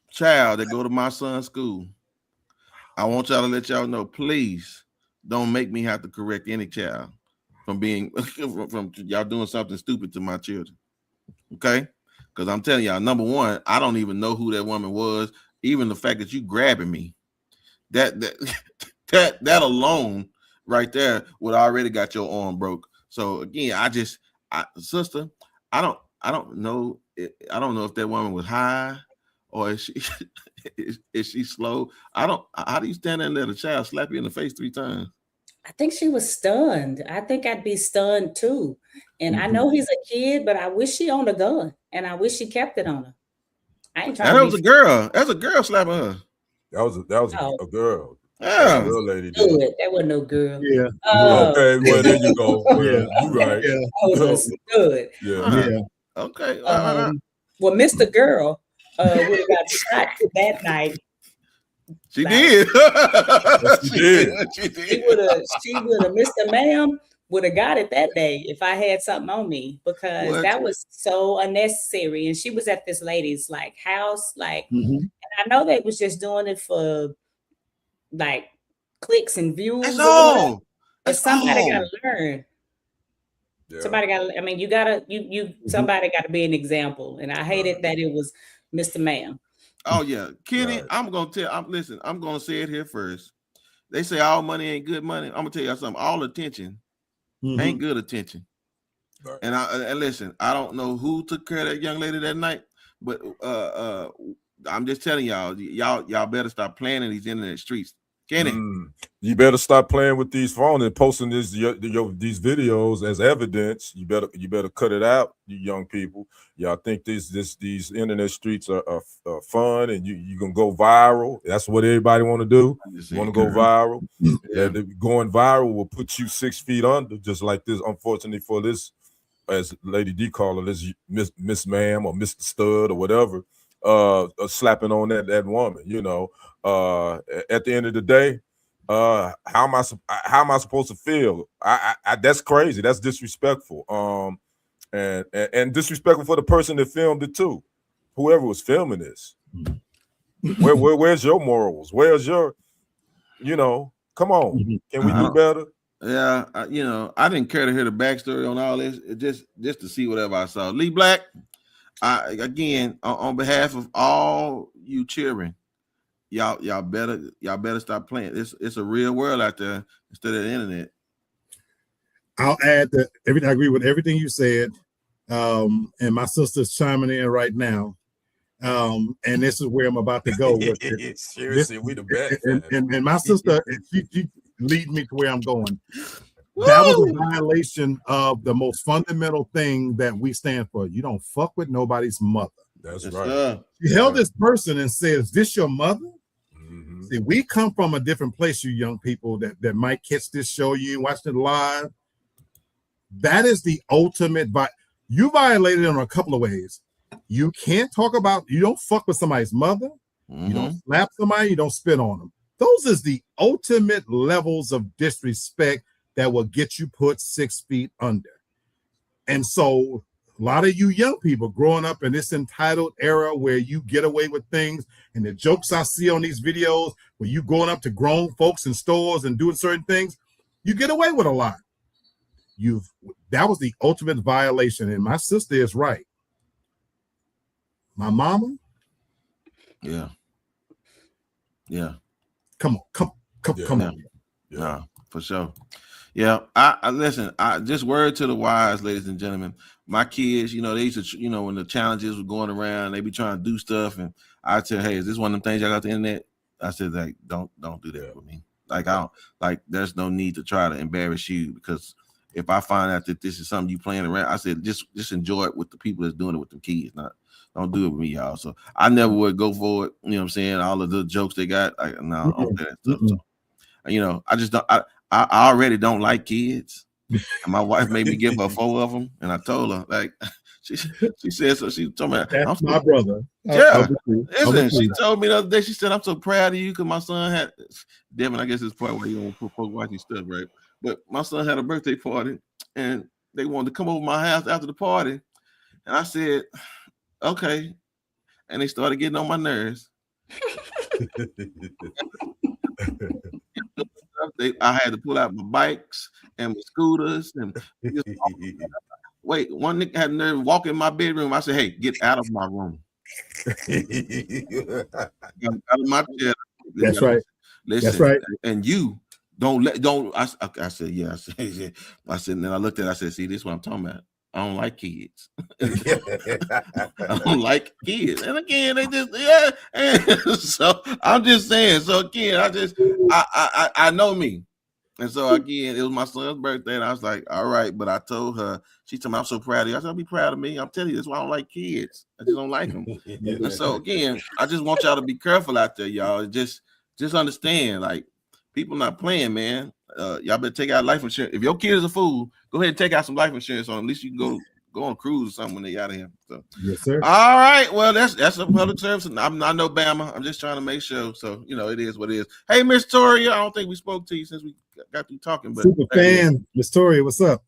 child that go to my son's school, I want y'all to let y'all know, please don't make me have to correct any child from being from y'all doing something stupid to my children. Okay? Because I'm telling y'all, number one, I don't even know who that woman was. Even the fact that you grabbing me, that alone right there would already got your arm broke. So again, sister, I don't know. I don't know if that woman was high or is she is she slow. How do you stand there and let a child slap you in the face 3 times? I think she was stunned. I think I'd be stunned too. And I know he's a kid, but I wish she owned a gun, and I wish she kept it on her. I ain't trying. And that was a girl. That's a girl slapping her. That was a girl. Yeah, a real lady. Did. That wasn't no girl. Yeah. Okay, well there you go. Yeah, you right. Yeah. That was good. Yeah. Okay. Well, Mr. Girl would have got shot that night. She did. She did. She would have, Mr. Ma'am would have got it that day if I had something on me, because that was so unnecessary. And she was at this lady's like house, like, and I know they was just doing it for like clicks and views. That's all. But somebody gotta learn. Yeah. Somebody gotta. I mean, you gotta. Somebody gotta be an example. And I hated that it was Mr. Ma'am. Oh yeah, Kenny. Right. I'm gonna say it here first. They say all money ain't good money. I'm gonna tell you something. All attention ain't good attention. Right. And listen, I don't know who took care of that young lady that night, but I'm just telling y'all better stop playing in these internet streets. Kenny, you better stop playing with these phones and posting these videos as evidence. You better cut it out, you young people. Y'all think these internet streets are fun and you gonna go viral. That's what everybody want to do. You want to go viral. Yeah, going viral will put you 6 feet under, just like this. Unfortunately for this, as Lady D call her, this Miss Ma'am or Mr. Stud or whatever, slapping on that woman. You know, at the end of the day, how am I supposed to feel? I that's crazy. That's disrespectful. And disrespectful for the person that filmed it too. Whoever was filming this. Where's your morals? Where's your, come on. Can we do better? Yeah, I didn't care to hear the backstory on all this. Just to see whatever I saw. Lee Black, again, on behalf of all you cheering, y'all better stop playing. It's a real world out there instead of the internet. I'll add that I agree with everything you said. And my sister's chiming in right now. And this is where I'm about to go with it. Seriously, we the best. And my sister, she lead me to where I'm going. That was a violation of the most fundamental thing that we stand for. You don't fuck with nobody's mother. That's right. She held this person and said, "Is this your mother?" See, we come from a different place, you young people that might catch this show. You watched it live. That is the ultimate. You violated it in a couple of ways. You can't talk about. You don't fuck with somebody's mother. You don't slap somebody. You don't spit on them. Those is the ultimate levels of disrespect that will get you put 6 feet under. And so a lot of you young people growing up in this entitled era where you get away with things, and the jokes I see on these videos where you going up to grown folks in stores and doing certain things, you get away with a lot. That was the ultimate violation. And my sister is right. My mama. Yeah. Come on. Yeah, for sure. Yeah, I listen. I just word to the wise, ladies and gentlemen. My kids, they used to, when the challenges were going around, they be trying to do stuff, and I tell, hey, is this one of them things y'all got the internet? I said, like, don't do that with me. Like, there's no need to try to embarrass you, because if I find out that this is something you playing around, I said, just enjoy it with the people that's doing it with the kids, don't do it with me, y'all. So I never would go for it. You know what I'm saying? All of the jokes they got, I don't do that stuff. So, I just don't. I already don't like kids. And my wife made me give her 4 of them, and I told her, like, she said, so she told me, that's my brother. Yeah, listen, she told me the other day, she said, I'm so proud of you because my son had, Devin, I guess it's part where you don't put folk watching stuff, right? But my son had a birthday party, and they wanted to come over my house after the party, and I said, okay, and they started getting on my nerves. I had to pull out my bikes and my scooters, and Wait, one nigga had nerve walk in my bedroom. I said, "Hey, get out of my room." Out of my chair. That's right. Listen, That's right. And you don't. I said, yeah. I said, and then I looked at it, I said, see, this is what I'm talking about. I don't like kids. I don't like kids. And again, they just And so I'm just saying. So again, I know me. And so again, it was my son's birthday, and I was like, all right. But I told her, she told me, I'm so proud of you. I said, I'll be proud of me. I'm telling you, that's why I don't like kids. I just don't like them. And so again, I just want y'all to be careful out there, y'all. Just understand, like, people not playing, man. Y'all better take out life insurance. If your kid is a fool, go ahead and take out some life insurance on. At least you can go on a cruise or something when they out of here. So yes, sir. All right. Well, that's a public service. I'm not no Bama. I'm just trying to make sure. So it is what it is. Hey, Miss Toria, I don't think we spoke to you since we got through talking. But super fan, Miss Toria, what's up?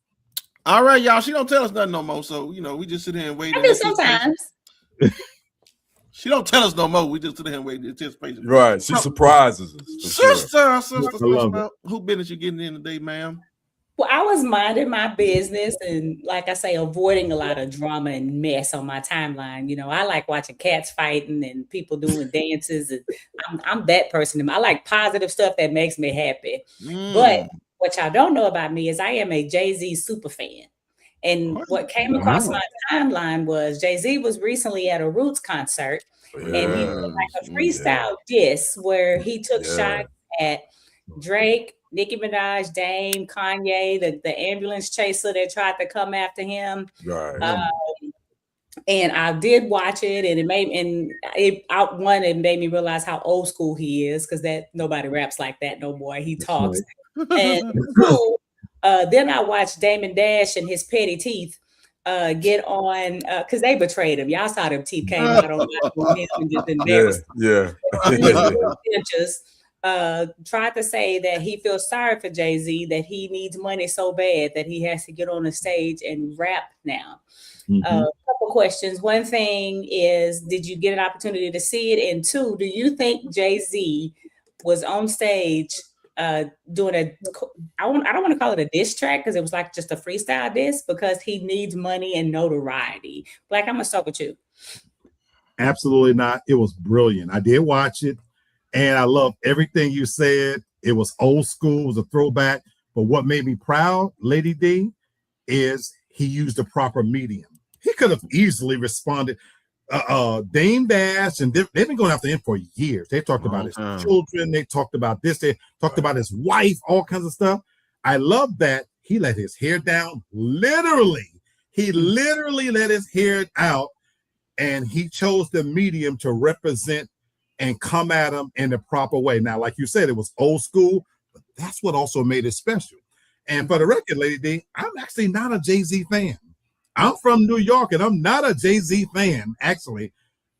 All right, y'all. She don't tell us nothing no more. So we just sit here and wait. I do sometimes. She don't tell us no more. We just sit here and wait in anticipation. Right. She surprises us. Sister, Sure. Who business you getting in today, ma'am? Well, I was minding my business and, like I say, avoiding a lot of drama and mess on my timeline. I like watching cats fighting and people doing dances. And I'm that person. I like positive stuff that makes me happy. But what y'all don't know about me is I am a Jay-Z super fan. And what came across my timeline was Jay-Z was recently at a Roots concert, and he did like a freestyle diss where he took shots at Drake, Nicki Minaj, Dame, Kanye, the ambulance chaser that tried to come after him. Right. And I did watch it, and it made me realize how old school he is, because that nobody raps like that no more. He talks. And two, then I watched Damon Dash and his petty teeth get on because they betrayed him. Y'all saw them teeth came out on him and just embarrassed. Yeah. Tried to say that he feels sorry for Jay-Z, that he needs money so bad that he has to get on the stage and rap now. Couple questions. One thing is, did you get an opportunity to see it? And two, do you think Jay-Z was on stage doing I don't want to call it a diss track, because it was like just a freestyle diss, because he needs money and notoriety? Black, I'm gonna start with you. Absolutely not. It was brilliant. I did watch it, and I love everything you said. It was old school, it was a throwback. But what made me proud, Lady D, is he used the proper medium. He could have easily responded. Dame Dash, and they've been going after him for years. They talked about his children. They talked about this. They talked about his wife, all kinds of stuff. I love that he let his hair down. He literally let his hair out, and he chose the medium to represent and come at him in the proper way. Now, like you said, it was old school, but that's what also made it special. And for the record, Lady D, I'm actually not a Jay-Z fan. I'm from New York, and I'm not a Jay-Z fan, actually,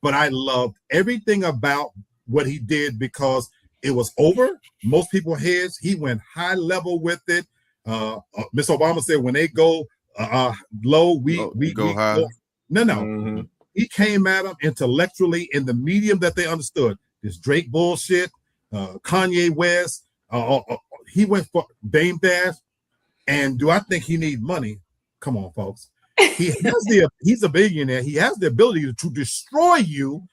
but I loved everything about what he did, because it was over most people's heads. He went high level with it. Miss Obama said, when they go low, we go high. No. Mm-hmm. He came at them intellectually in the medium that they understood. This Drake bullshit, Kanye West. He went for Dame Dash. And do I think he need money? Come on, folks. He's a billionaire. He has the ability to destroy you.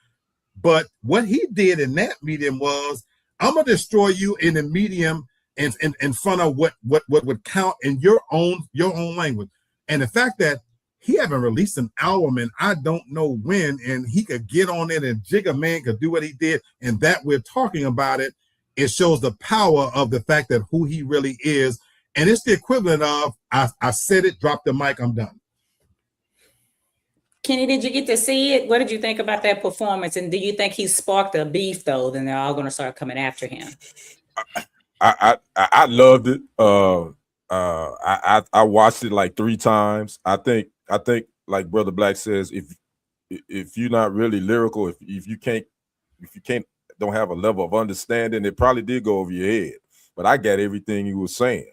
But what he did in that medium was, I'm gonna destroy you in the medium in front of what would count in your own language. And the fact that he haven't released an album and I don't know when, and he could get on it and Jigga Man could do what he did, and that we're talking about it, it shows the power of the fact that who he really is. And it's the equivalent of, I said it, drop the mic, I'm done. Kenny, did you get to see it? What did you think about that performance? And do you think he sparked a beef, though? Then they're all going to start coming after him. I loved it. I watched it like 3 times. I think like Brother Black says, if you're not really lyrical, if you don't have a level of understanding, it probably did go over your head. But I got everything he was saying,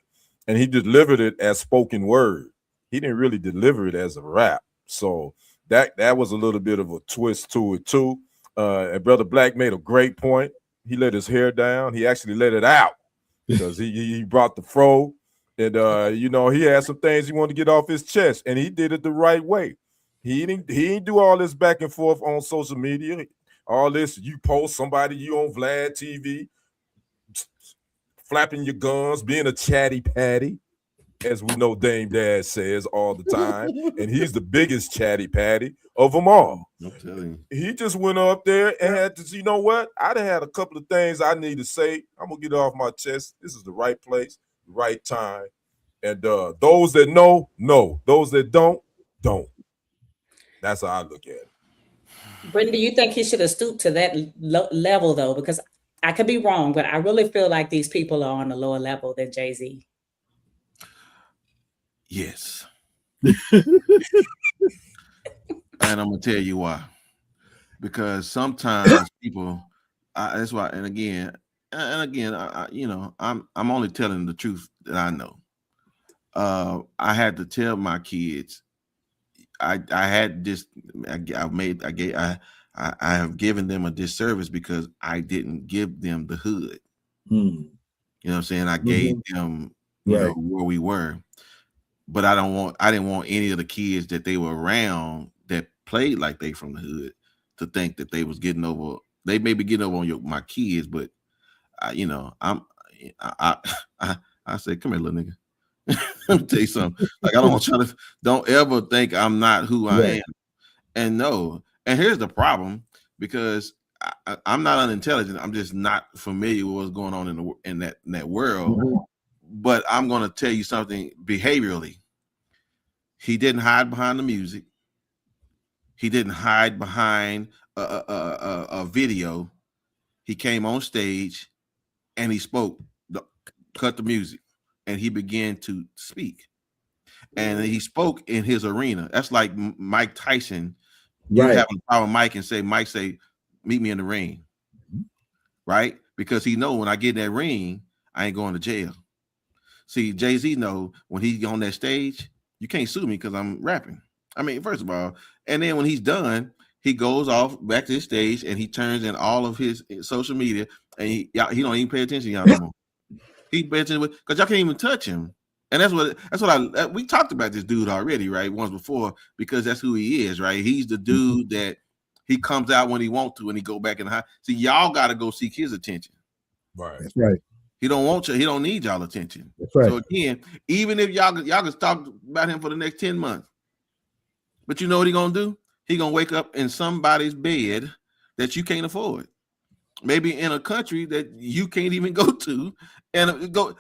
and he delivered it as spoken word. He didn't really deliver it as a rap. So that was a little bit of a twist to it too. And Brother Black made a great point. He let his hair down. He actually let it out, because he brought the fro And you know, he had some things he wanted to get off his chest, and he did it the right way. He didn't do all this back and forth on social media. All this, you post somebody, you on Vlad TV, flapping your gums, being a chatty patty, as we know Dame Dad says all the time. And he's the biggest chatty patty of them all. I'm telling you. He just went up there and had to, you know what? I'd have had a couple of things I need to say. I'm going to get it off my chest. This is the right place, the right time. And those that know. Those that don't. That's how I look at it. Brittany, do you think he should have stooped to that level, though? Because I could be wrong, but I really feel like these people are on a lower level than Jay-Z. Yes. And I'm going to tell you why. Because sometimes people, that's why, and again, you know, I'm only telling the truth that I know. I had to tell my kids, I have given them a disservice because I didn't give them the hood. You know what I'm saying? I gave them, you know, where we were, but I didn't want any of the kids that they were around that played like they from the hood to think that they was getting over. They may be getting over on my kids, but I say, come here, little nigga. Let me tell you something. Like, I don't ever think I'm not who I am. And no, and here's the problem, because I'm not unintelligent. I'm just not familiar with what's going on in that world. But I'm going to tell you something behaviorally. He didn't hide behind the music. He didn't hide behind a video. He came on stage and he spoke, cut the music, and he began to speak. And he spoke in his arena. That's like Mike Tyson. You have a problem with Mike and Mike say, meet me in the ring. Right? Because he know when I get in that ring, I ain't going to jail. See, Jay-Z know when he's on that stage, you can't sue me because I'm rapping. I mean, first of all, and then when he's done, he goes off back to his stage and he turns in all of his social media, and he don't even pay attention to y'all no more. He pays attention because y'all can't even touch him. And that's what we talked about this dude already, right? Once before, because that's who he is, right? He's the dude that he comes out when he wants to and he go back in the high. See, y'all got to go seek his attention. Right. That's right. He don't want you. He don't need y'all attention. That's right. So again, even if y'all can talk about him for the next 10 months, but you know what he gonna do? He gonna wake up in somebody's bed that you can't afford. Maybe in a country that you can't even go to, and go.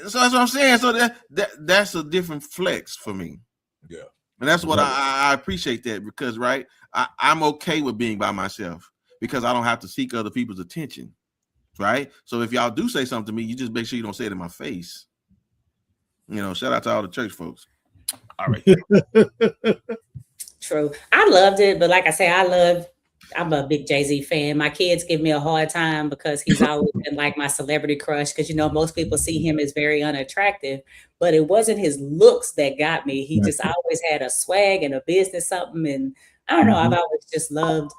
So that's what I'm saying. So that's a different flex for me. Yeah, and that's what I appreciate that, because I'm okay with being by myself because I don't have to seek other people's attention. Right. So if y'all do say something to me, you just make sure you don't say it in my face. You know, shout out to all the church folks. All right. True. I loved it, but like I say, I'm a big Jay-Z fan. My kids give me a hard time because he's always been like my celebrity crush, because, you know, most people see him as very unattractive, but it wasn't his looks that got me. He just always had a swag and a business something. And I don't know, I've always just loved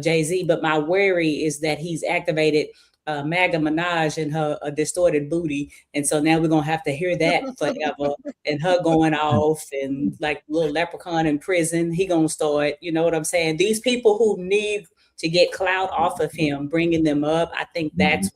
Jay-Z, but my worry is that he's activated Maga Minaj and her distorted booty, and so now we're gonna have to hear that forever, and her going off and like little leprechaun in prison. He gonna start, you know what I'm saying? These people who need to get clout off of him, bringing them up. I think that's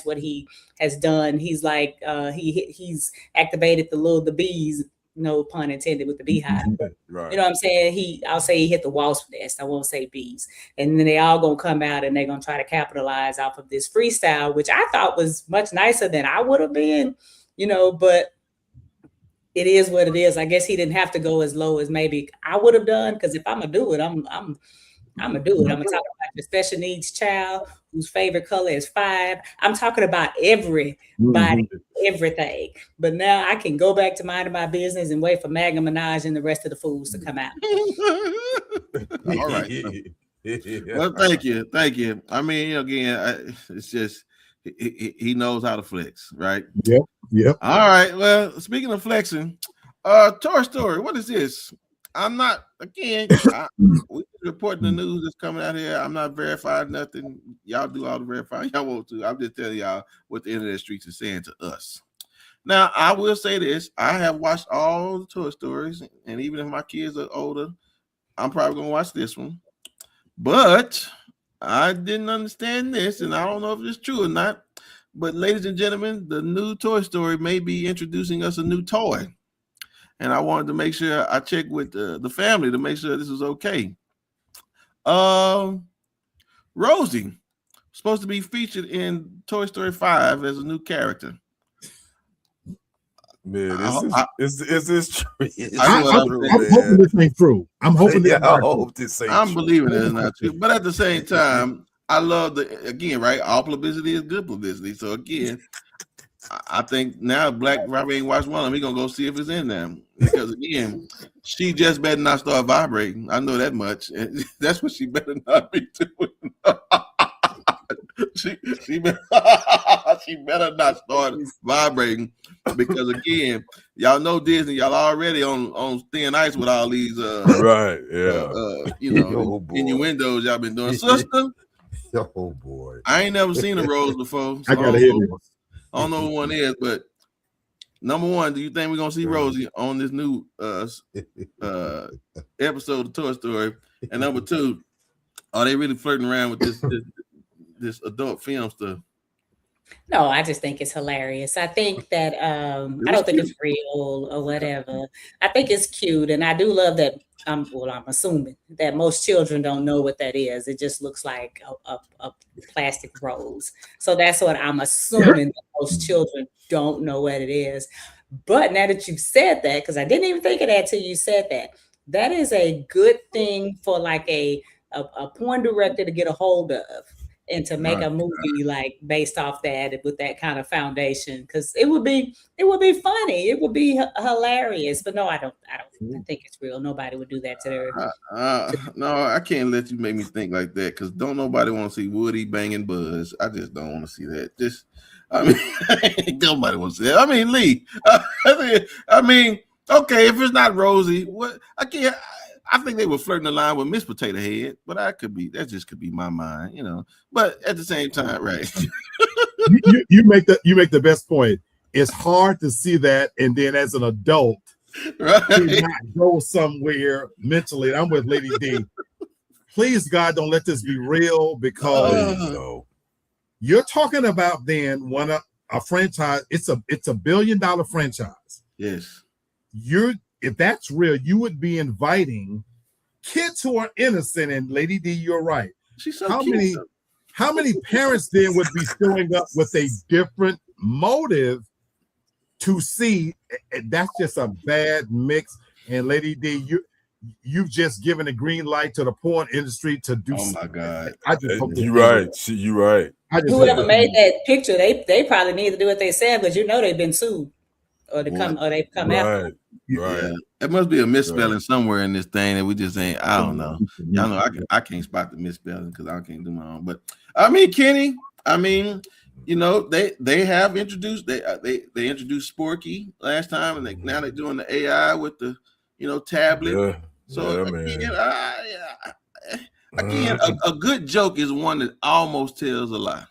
what he has done. He's like he's activated the bees. No pun intended with the beehive. Right. You know what I'm saying? I'll say he hit the wasp nest. I won't say bees. And then they all gonna come out and they're gonna try to capitalize off of this freestyle, which I thought was much nicer than I would have been, you know, but it is what it is. I guess he didn't have to go as low as maybe I would have done, because if I'm gonna do it, I'm gonna do it. I'm gonna talk about the special needs child whose favorite color is 5. I'm talking about everybody, everything. But now I can go back to minding my business and wait for Maga Minaj and the rest of the fools to come out. All right. Well, thank you. I mean, again, it's just he knows how to flex, right? Yep. All right. Well, speaking of flexing, Toy Story, what is this? I'm not, again, we reporting the news that's coming out here. I'm not verified nothing. Y'all do all the verifying y'all want to. I'm just telling y'all what the internet streets is saying to us. Now, I will say this: I have watched all the Toy Stories, and even if my kids are older, I'm probably gonna watch this one. But I didn't understand this, and I don't know if it's true or not. But, ladies and gentlemen, the new Toy Story may be introducing us a new toy, and I wanted to make sure I checked with the family to make sure this is okay. Rosie supposed to be featured in Toy Story 5 as a new character. Man, is this true? I'm hoping this ain't true. I'm hoping I hope this ain't I'm true. believing it's not true. But at the same time, I love right? All publicity is good publicity. So again, I think now Black Robbie ain't watched one of them. He gonna go see if it's in there. Because again, she just better not start vibrating. I know that much. And that's what she better not be doing. she better not start vibrating, because again, y'all know Disney, y'all already on thin ice with all these right, yeah, innuendos y'all been doing. Sister, oh boy, I ain't never seen a Rose before. So I gotta hear this. I don't know who one is, but number one, do you think we're gonna see Rosie on this new episode of Toy Story? And number two, are they really flirting around with this adult film stuff? No, I just think it's hilarious. I think that I don't think it's real or whatever. I think it's cute, and I do love that. I'm assuming that most children don't know what that is. It just looks like a plastic rose. So that's what I'm assuming, that most children don't know what it is. But now that you've said that, because I didn't even think of that till you said that, that is a good thing for like a porn director to get a hold of, and to make a movie like based off that with that kind of foundation, because it would be funny, it would be hilarious. But no, I don't think it's real. Nobody would do that to their. No, I can't let you make me think like that, because don't nobody want to see Woody banging Buzz. I just don't want to see that. Nobody wants to see that. I mean, Lee. I mean, okay, if it's not Rosie, what? I think they were flirting the line with Miss Potato Head, but that just could be my mind, But at the same time, right? you make the best point. It's hard to see that, and then as an adult, right, not go somewhere mentally. I'm with Lady D. Please, God, don't let this be real, because you're talking about then a franchise. It's a $1 billion franchise. Yes. If that's real, you would be inviting kids who are innocent. And Lady D, you're right. She's so cute. How many parents then would be showing up with a different motive to see? And that's just a bad mix. And Lady D, you've just given a green light to the porn industry to do. Oh my God! I just hope you're right. You're right. Whoever made that picture, they probably need to do what they said, but they've been sued. Or they've come out. Right. Yeah. It must be a misspelling somewhere in this thing that we just ain't. I don't know. Y'all know I can't spot the misspelling because I can't do my own. But I mean, Kenny. I mean, they have introduced they introduced Sporky last time, and now they're doing the AI with the tablet. Yeah. So again, a good joke is one that almost tells a lie.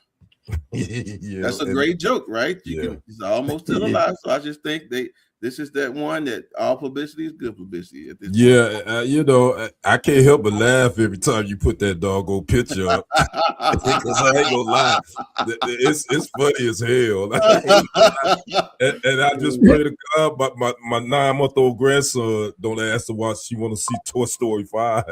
That's a great joke, right? It's almost tell a lie. So I just think this is that one that all publicity is good publicity. At this I can't help but laugh every time you put that doggone picture up. Because I ain't gonna lie, it's funny as hell. and I just pray to God, but my 9-month-old grandson don't ask her why she want to see Toy Story 5.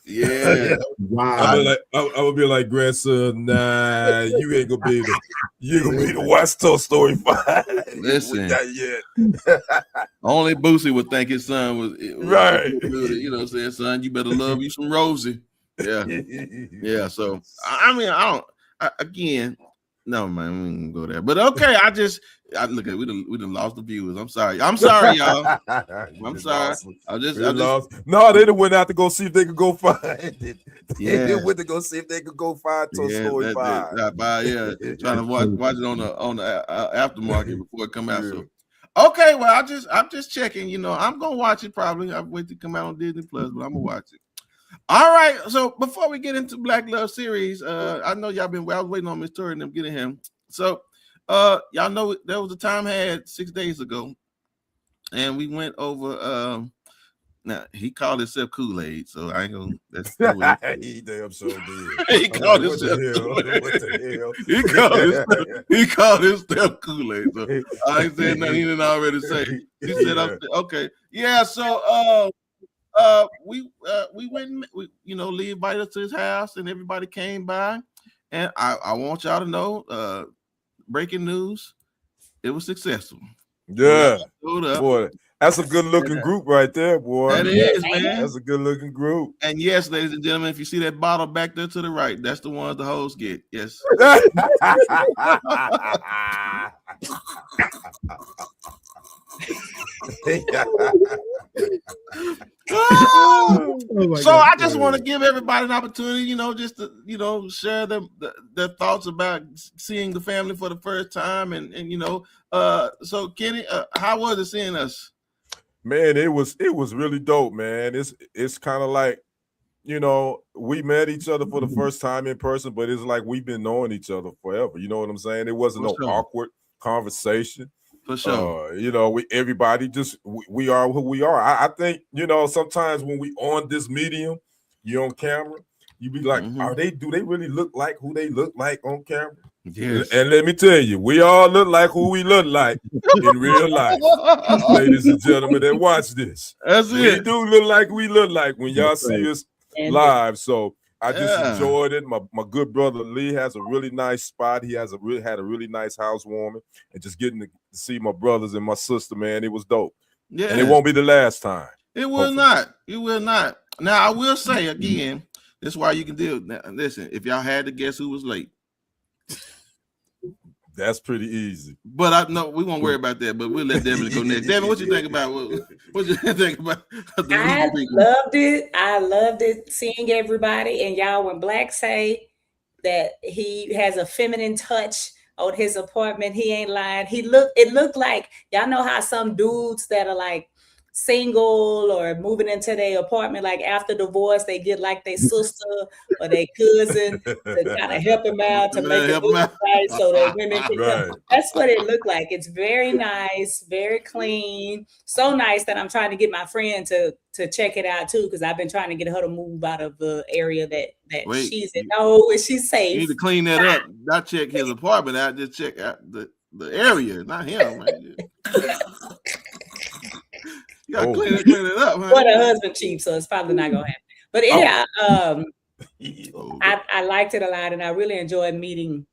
Yeah, wow. I would be like, grandson, nah, you ain't gonna be able to watch Toy Story 5. Listen, not yet. Only Boosie would think his son was right. Saying, son, you better love you some Rosie. Yeah, yeah. So I mean, again. No, man, we didn't go there. But okay, look at we done lost the viewers. I'm sorry, y'all. I'm sorry. I just lost. No, they done went out to go see if they could go find it. Yeah, they went to go see if they could go find Toy Story 5. Trying to watch it on the aftermarket before it come out. So okay, well, I'm just checking. I'm gonna watch it probably. I'll wait to come out on Disney Plus, but I'm gonna watch it. All right, so before we get into Black Love series, I know y'all I was waiting on Miss Tori and them getting him. So Y'all know there was a time I had 6 days ago, and we went over. Now he called himself Kool-Aid, so I ain't gonna. That's he damn so did. He called himself Kool-Aid. He called himself Kool-Aid. So I ain't saying nothing he didn't already say. He said, "Okay, yeah." So we went. Lee invited us to his house, and everybody came by. And I want y'all to know, breaking news, it was successful. Yeah, boy. That's a good looking group right there, boy. That is, man. That's a good looking group. And yes, ladies and gentlemen, if you see that bottle back there to the right, that's the one the hoes get. Yes. So I just want to give everybody an opportunity, just to, share their thoughts about seeing the family for the first time, and so Kenny, how was it seeing us? Man, it was really dope, man. It's kind of like, we met each other for the first time in person, but it's like we've been knowing each other forever. You know what I'm saying? It wasn't awkward conversation. For sure. Everybody we are who we are. I think, sometimes when we on this medium, you're on camera, you be like, do they really look like who they look like on camera? Yes. And let me tell you, we all look like who we look like in real life. Ladies and gentlemen that watch this. We do look like we look like when y'all see us live. So I just enjoyed it. My good brother Lee has a really nice spot. He had a really nice housewarming, and just getting to see my brothers and my sister, man, it was dope. Yeah. And it won't be the last time. It will not. It will not. Now I will say again, this is why you can deal. Now, listen, if y'all had to guess who was late. That's pretty easy. But I know we won't worry about that, but we'll let Devin go next. Devin, what you think about what you think about I loved it. I loved it seeing everybody. And y'all, when Black say that he has a feminine touch on his apartment, he ain't lying. It looked like, y'all know how some dudes that are like single or moving into their apartment, like after divorce, they get like their sister or their cousin to kind of help them out to make it look right so that women can come. That's what it looked like. It's very nice, very clean, so nice that I'm trying to get my friend to check it out too, because I've been trying to get her to move out of the area that she's in. No, she's safe. You need to clean that up. Not check his apartment out, just check out the area, not him. Man. You gotta clean it up. Huh? Well, the husband cheap, so it's probably not gonna happen. But anyhow, I liked it a lot, and I really enjoyed meeting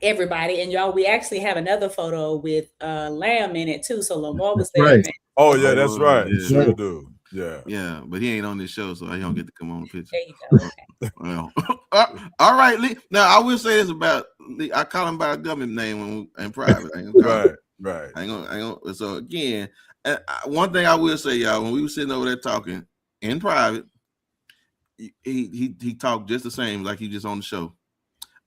everybody. And y'all, we actually have another photo with Lamb in it too. So Lamar was there. Right. Oh yeah, that's right. Yeah. Sure do. Yeah, but he ain't on this show, so he don't get to come on the picture. There you go. Okay. Well, all right, Lee. Now I will say this about Lee. I call him by a government name in private. Right. I ain't gonna. So again. One thing I will say, y'all, when we were sitting over there talking in private, he talked just the same like he just on the show.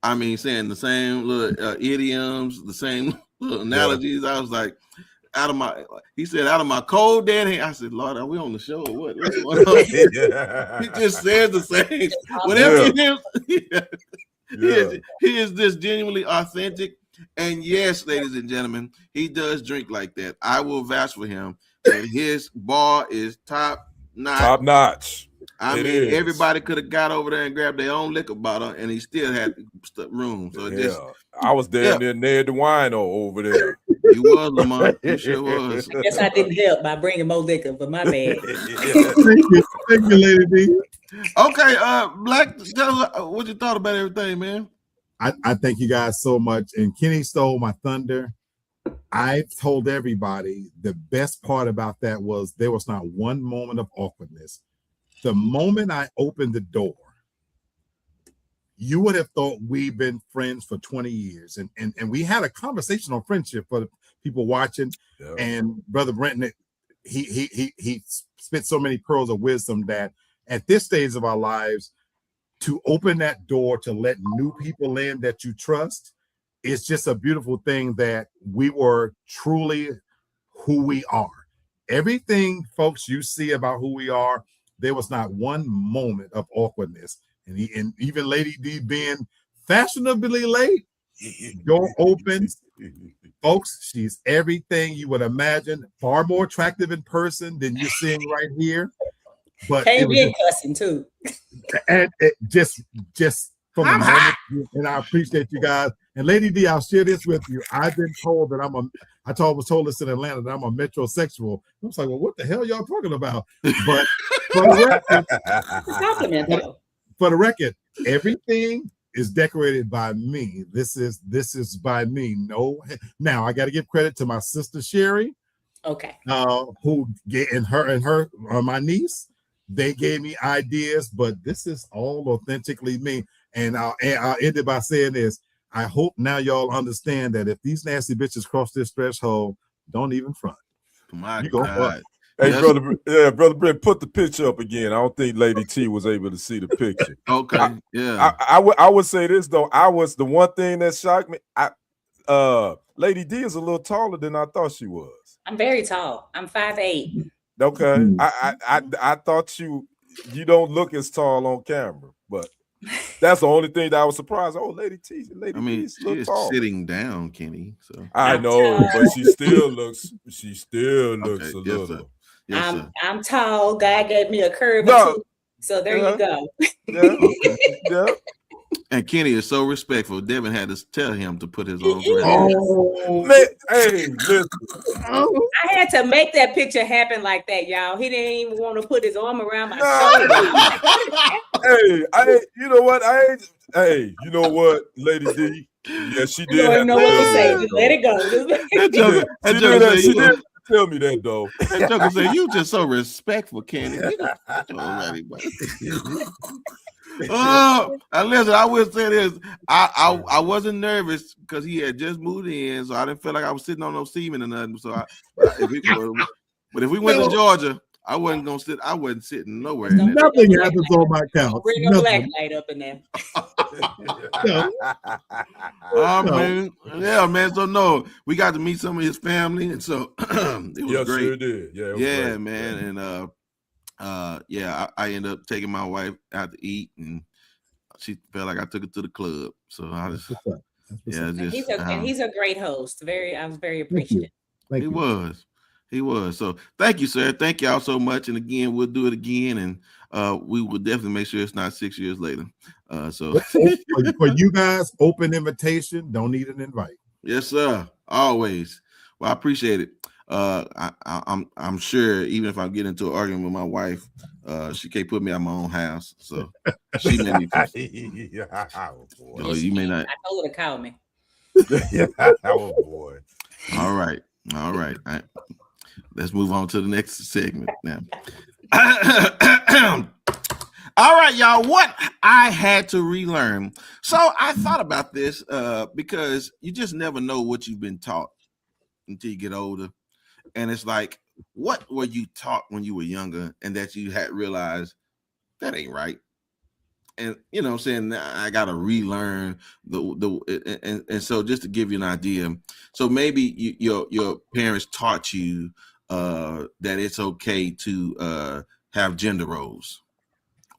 I mean, saying the same little idioms, the same little analogies. I was like, he said, out of my cold dead hand. I said, Lord, are we on the show or what? What's going on? He just says the same. Whatever he is just genuinely authentic. And yes, ladies and gentlemen, he does drink like that. I will vouch for him. And his bar is top notch. Top notch. I mean, everybody could have got over there and grabbed their own liquor bottle, and he still had room. So I was there near Ned the Wino over there. You was, Lamar. You sure was. I guess I didn't help by bringing more liquor, but my bad. Thank you, Lady D. Okay, Black, tell us what you thought about everything, man. I thank you guys so much. And Kenny stole my thunder. I told everybody the best part about that was there was not one moment of awkwardness. The moment I opened the door, you would have thought we've been friends for 20 years. And we had a conversation on friendship for the people watching. Yeah. And Brother Brenton, he spit so many pearls of wisdom that at this stage of our lives, to open that door to let new people in that you trust, it's just a beautiful thing that we were truly who we are. Everything, folks, you see about who we are, there was not one moment of awkwardness. And even Lady D being fashionably late, Door opens. Folks, she's everything you would imagine. Far more attractive in person than you're seeing right here. But can't get cussing too. And it just from the moment, and I appreciate you guys. And Lady D, I'll share this with you. I've been told that was told this in Atlanta that I'm a metrosexual. I was like, well, what the hell y'all talking about? But for the record, everything is decorated by me. This is by me. No, now I got to give credit to my sister Sherry. Okay. Who and her my niece. They gave me ideas, but this is all authentically me. And I'll end it by saying this. I hope now y'all understand that if these nasty bitches cross this threshold, don't even front. My God. Hey, brother Brent, put the picture up again. I don't think Lady T was able to see the picture. Okay, I would say this though. The one thing that shocked me. Lady D is a little taller than I thought she was. I'm very tall. I'm 5'8". Okay, I thought you don't look as tall on camera, but that's the only thing that I was surprised. Oh, Lady T, I mean, she is sitting down, Kenny. So I know, but she still looks a little. Yes, I'm tall. God gave me a curve too, so there you go. Yeah. And Kenny is so respectful. Devin had to tell him to put his arms around. Oh, hey, listen. I had to make that picture happen like that, y'all. He didn't even want to put his arm around my shoulder. You know what, Lady D? Yeah, she did. You know what to say. Just let it go. She did tell me that though. That joker said, "You just so respectful, Kenny." Listen, I will say this. I wasn't nervous because he had just moved in, so I didn't feel like I was sitting on no semen or nothing. So if we went to Georgia, I wasn't gonna sit. I wasn't sitting nowhere. Nothing happens on my couch. Bring a black light up in there. Man. So no, we got to meet some of his family, and so it was great. Sure did. Yeah, great, man, and I ended up taking my wife out to eat, and she felt like I took her to the club. So I just, he's a great host. I was very appreciative. He was. So thank you, sir. Thank y'all so much. And again, we'll do it again, and we will definitely make sure it's not 6 years later. So for you guys, open invitation. Don't need an invite. Yes, sir. Always. Well, I appreciate it. I'm sure even if I get into an argument with my wife, she can't put me out of my own house. So she may need to. You may not. I told her to call me. Oh boy. All right. Let's move on to the next segment now. All right, y'all. What I had to relearn. So I thought about this because you just never know what you've been taught until you get older. And it's like, what were you taught when you were younger and that you had realized that ain't right? And you know what I'm saying, I gotta relearn and so just to give you an idea, so maybe your parents taught you that it's okay to have gender roles,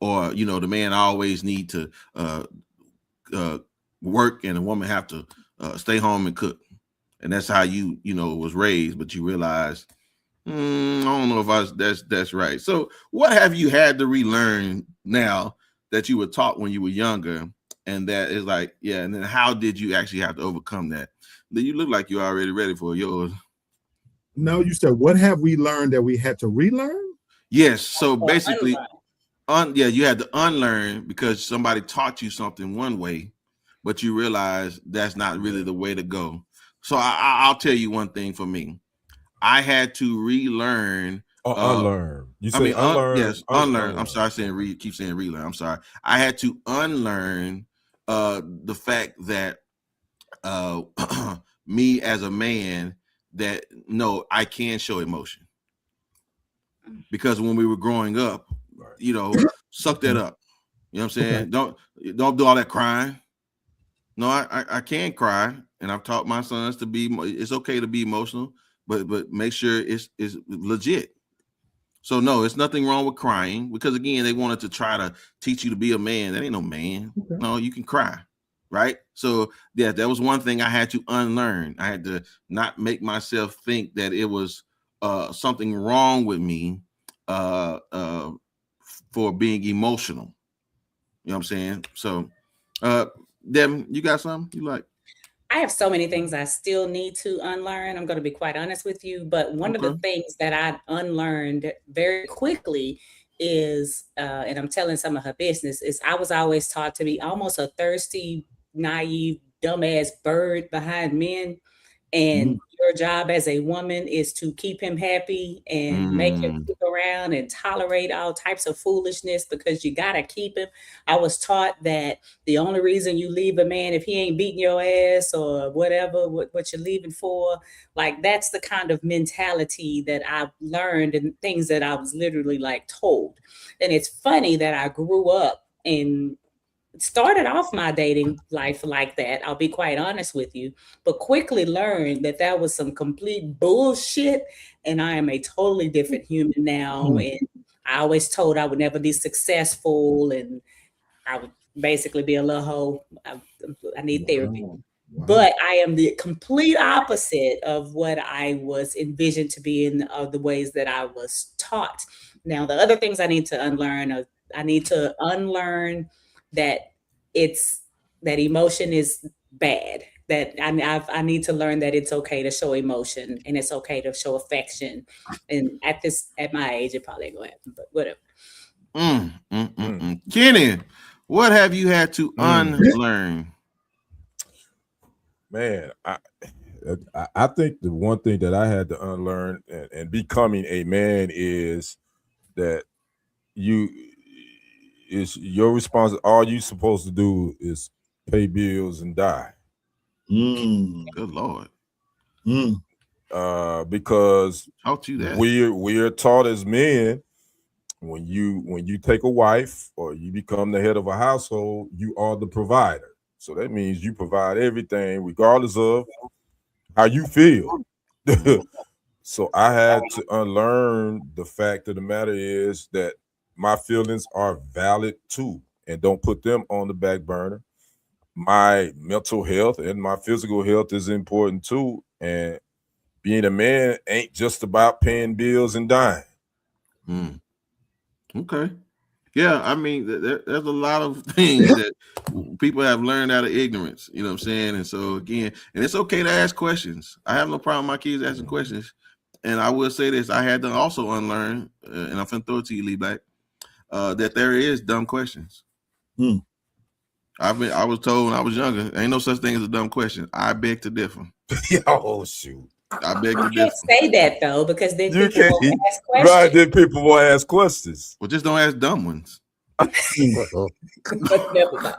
or the man always need to work and the woman have to stay home and cook. And that's how you was raised, but you realize, I don't know if that's right. So what have you had to relearn now that you were taught when you were younger, and that is like, and then how did you actually have to overcome that? You look like you're already ready for yours. No, you said, what have we learned that we had to relearn? Yes. So basically, you had to unlearn because somebody taught you something one way, but you realize that's not really the way to go. So I'll tell you one thing for me. I had to relearn. Unlearn. You say unlearn? Yes, unlearn. I'm sorry, keep saying relearn. I'm sorry. I had to unlearn the fact that me as a man, that no, I can show emotion. Because when we were growing up, suck that up. You know what I'm saying? Don't do all that crying. No, I can cry. And I've taught my sons it's okay to be emotional, but make sure it's legit. So no, it's nothing wrong with crying, because again, they wanted to try to teach you to be a man. That ain't no man. Okay. No, you can cry. right? So yeah, that was one thing I had to unlearn. I had to not make myself think that it was something wrong with me for being emotional. You know what I'm saying? So Devin, you got something you like? I have so many things I still need to unlearn. I'm going to be quite honest with you. But one of the things that I unlearned very quickly is, and I'm telling some of her business, is I was always taught to be almost a thirsty, naive, dumbass bird behind men. And your job as a woman is to keep him happy and make him stick around and tolerate all types of foolishness because you got to keep him. I was taught that the only reason you leave a man if he ain't beating your ass or whatever, what you're leaving for, like that's the kind of mentality that I've learned and things that I was literally like told. And it's funny that I grew up and started off my dating life like that, I'll be quite honest with you, but quickly learned that that was some complete bullshit. And I am a totally different human now. And I always told I would never be successful and I would basically be a little hoe. I need therapy. Wow. But I am the complete opposite of what I was envisioned to be in the ways that I was taught. Now, the other things I need to unlearn are I need to unlearn that that emotion is bad. That I need to learn that it's okay to show emotion and it's okay to show affection. And at my age, it probably ain't gonna happen, but whatever. Kenny, what have you had to unlearn? Man, I think the one thing that I had to unlearn and becoming a man is that it's your response. All you supposed to do is pay bills and die. Good Lord. Because that. we're taught as men, when you take a wife or you become the head of a household, you are the provider. So that means you provide everything regardless of how you feel. So I had to unlearn the fact of the matter is that my feelings are valid too, and don't put them on the back burner. My mental health and my physical health is important too. And being a man ain't just about paying bills and dying. Okay. Yeah, I mean, there's a lot of things that people have learned out of ignorance, you know what I'm saying? And so again, and it's okay to ask questions. I have no problem with my kids asking questions. And I will say this, I had to also unlearn, and I'm finna throw it to you, Lee Black, that there is dumb questions. I was told when I was younger, ain't no such thing as a dumb question. I beg to differ. Oh shoot. I beg to differ. You can't say that though, because then people will ask questions. Right, then people will ask questions. Well, just don't ask dumb ones. But never mind.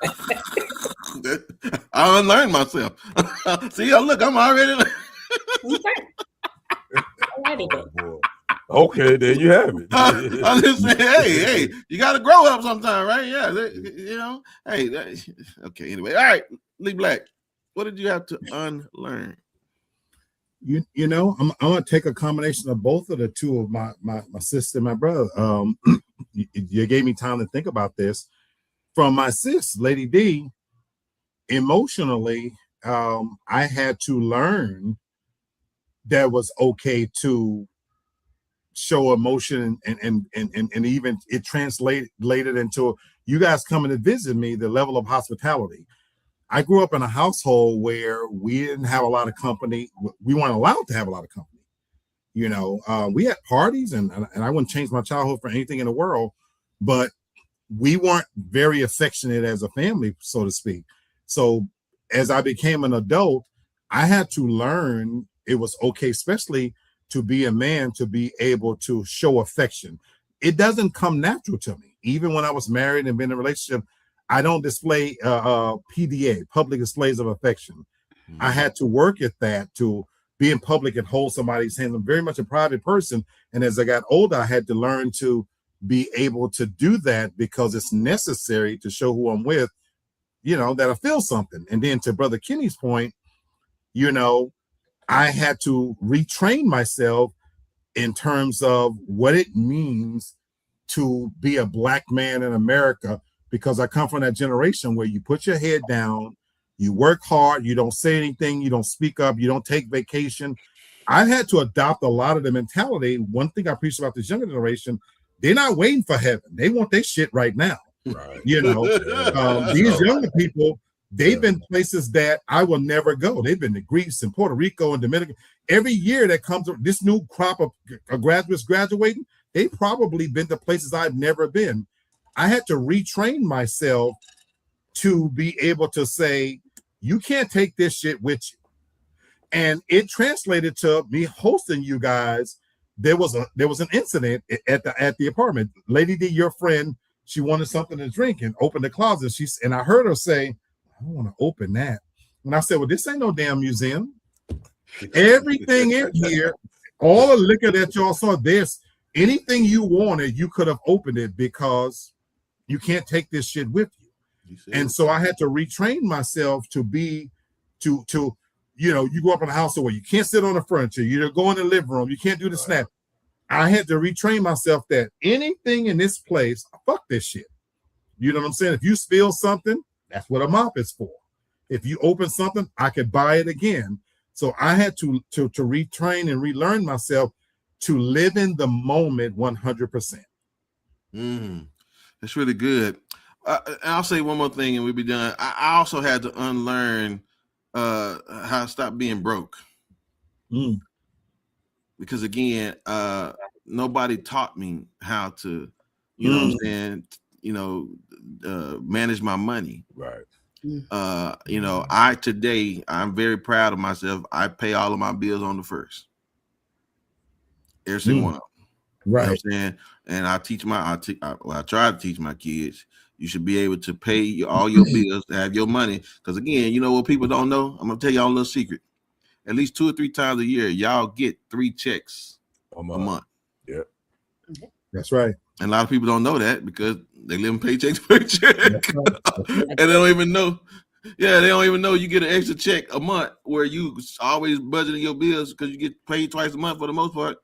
I unlearned myself. See, look, I'm already. Okay, there you have it. I'm just saying, hey, you got to grow up sometime, right? Yeah, you know. Hey, okay. Anyway, all right, Lee Black, what did you have to unlearn? You know, I'm gonna take a combination of both of the two of my sister and my brother. You gave me time to think about this. From my sis, Lady D, emotionally, I had to learn that was okay to show emotion and even it translated into you guys coming to visit me, the level of hospitality. I grew up in a household where we didn't have a lot of company. We weren't allowed to have a lot of company. You know, we had parties and I wouldn't change my childhood for anything in the world, but we weren't very affectionate as a family, so to speak. So as I became an adult, I had to learn it was okay, especially to be a man, to be able to show affection. It doesn't come natural to me. Even when I was married and been in a relationship, I don't display PDA, public displays of affection. I had to work at that, to be in public and hold somebody's hand. I'm very much a private person. And as I got older, I had to learn to be able to do that because it's necessary to show who I'm with, you know, that I feel something. And then to Brother Kenny's point, you know, I had to retrain myself in terms of what it means to be a Black man in America, because I come from that generation where you put your head down, You work hard. You don't say anything. You don't speak up. You don't take vacation. I had to adopt a lot of the mentality. One thing I appreciate about this younger generation, they're not waiting for heaven. They want their shit right now. Right. You know, these younger people, they've been places that I will never go. They've been to Greece and Puerto Rico and Dominican. Every year that comes, this new crop of graduates graduating, they've probably been to places I've never been. I had to retrain myself to be able to say, you can't take this shit with you. And it translated to me hosting you guys. There was an incident at the apartment. Lady D, your friend, she wanted something to drink and opened the closet. And I heard her say, I don't want to open that. And I said, well, this ain't no damn museum. Everything in here, all the liquor that y'all saw, there's anything you wanted, you could have opened it because you can't take this shit with you. And so I had to retrain myself to be, to you know, you go up in a house where you can't sit on the furniture, you go in the living room, you can't do the snap. I had to retrain myself that anything in this place, fuck this shit. You know what I'm saying? If you spill something, that's what a mop is for. If you open something, I could buy it again. So I had to retrain and relearn myself to live in the moment 100%. That's really good. I'll say one more thing and we'll be done. I also had to unlearn how to stop being broke. Because again, nobody taught me how to, you know what I'm saying, you know, manage my money. Right. You know, I'm very proud of myself. I pay all of my bills on the first. Every single one of them. Right. You know what I'm saying? And I try to teach my kids, you should be able to pay all your bills to have your money. Because again, you know what people don't know? I'm gonna tell y'all a little secret. At least 2 or 3 times a year, y'all get 3 checks a month. Yeah. That's right. And a lot of people don't know that because they live in paycheck to paycheck. And they don't even know. Yeah, they don't even know you get an extra check a month where you always budgeting your bills because you get paid twice a month for the most part.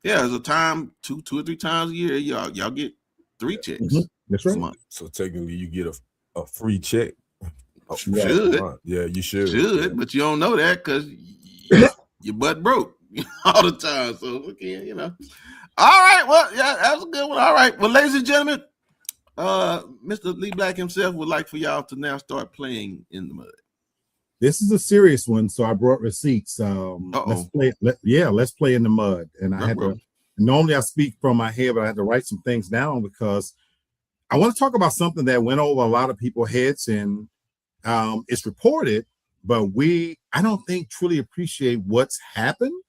Yeah, there's a time 2 or 3 times a year, y'all get 3 checks. That's right. A month. So technically you get a free check. Should. Yeah, you should. Should, but you don't know that because your butt broke all the time. So again, you know. All right, well, yeah, that was a good one. All right, well, ladies and gentlemen, Mr. Lee Black himself would like for y'all to now start playing in the mud. This is a serious one, so I brought receipts. Let's play. Let's play in the mud. And I had to. Normally, I speak from my head, but I had to write some things down because I want to talk about something that went over a lot of people's heads, and it's reported, but I don't think truly appreciate what's happened,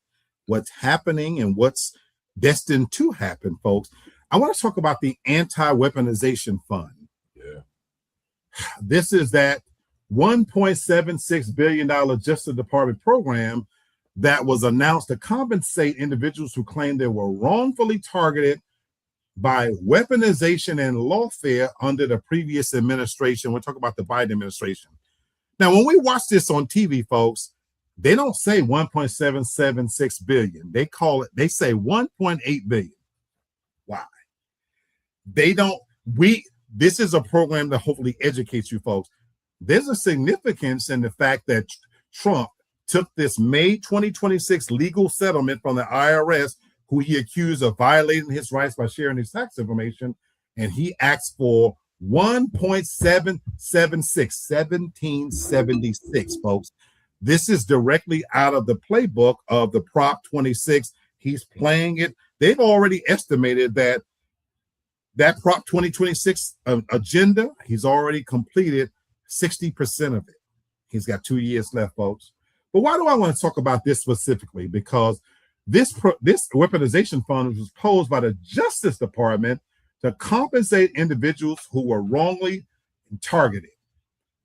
what's happening, and what's destined to happen, folks. I want to talk about the Anti-Weaponization Fund. Yeah. This is that $1.76 billion Justice Department program that was announced to compensate individuals who claimed they were wrongfully targeted by weaponization and lawfare under the previous administration. We're talking about the Biden administration. Now, when we watch this on TV, folks, they don't say 1.776 billion. They say 1.8 billion. Why? This is a program that hopefully educates you folks. There's a significance in the fact that Trump took this May 2026 legal settlement from the IRS, who he accused of violating his rights by sharing his tax information, and he asked for 1776, folks. This is directly out of the playbook of the Prop 26. He's playing it. They've already estimated that Prop 2026 agenda, he's already completed 60% of it. He's got 2 years left, folks. But why do I want to talk about this specifically? Because this weaponization fund was posed by the Justice Department to compensate individuals who were wrongly targeted.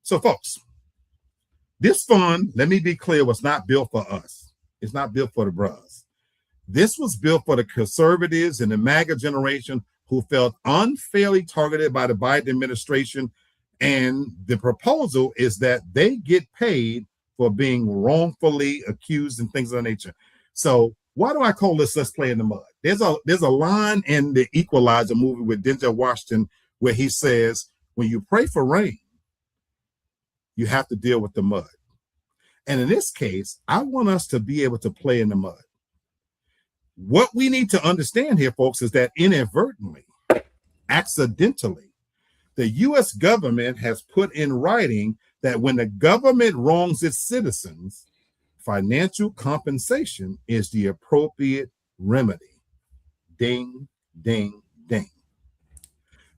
So, folks, this fund, let me be clear, was not built for us. It's not built for the bros. This was built for the conservatives and the MAGA generation who felt unfairly targeted by the Biden administration. And the proposal is that they get paid for being wrongfully accused and things of that nature. So why do I call this Let's Play in the Mud? There's a line in the Equalizer movie with Denzel Washington where he says, when you pray for rain, you have to deal with the mud. And in this case, I want us to be able to play in the mud. What we need to understand here, folks, is that inadvertently, accidentally, the U.S. government has put in writing that when the government wrongs its citizens, financial compensation is the appropriate remedy. Ding, ding, ding.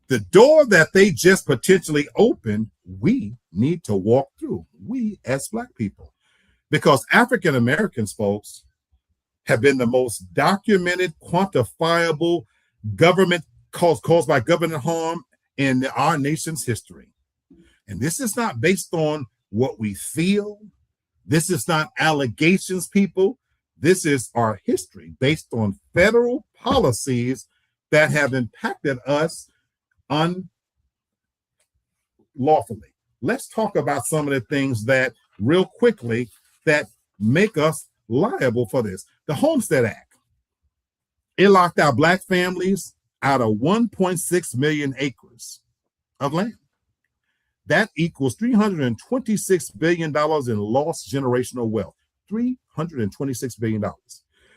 The door that they just potentially opened, we need to walk through, we as Black people, because African Americans, folks, have been the most documented, quantifiable government caused by government harm in our nation's history. And this is not based on what we feel. This is not allegations, people. This is our history based on federal policies that have impacted us unlawfully. Let's talk about some of the things that real quickly that make us liable for this. The Homestead Act, it locked out Black families out of 1.6 million acres of land. That equals $326 billion in lost generational wealth. $326 billion.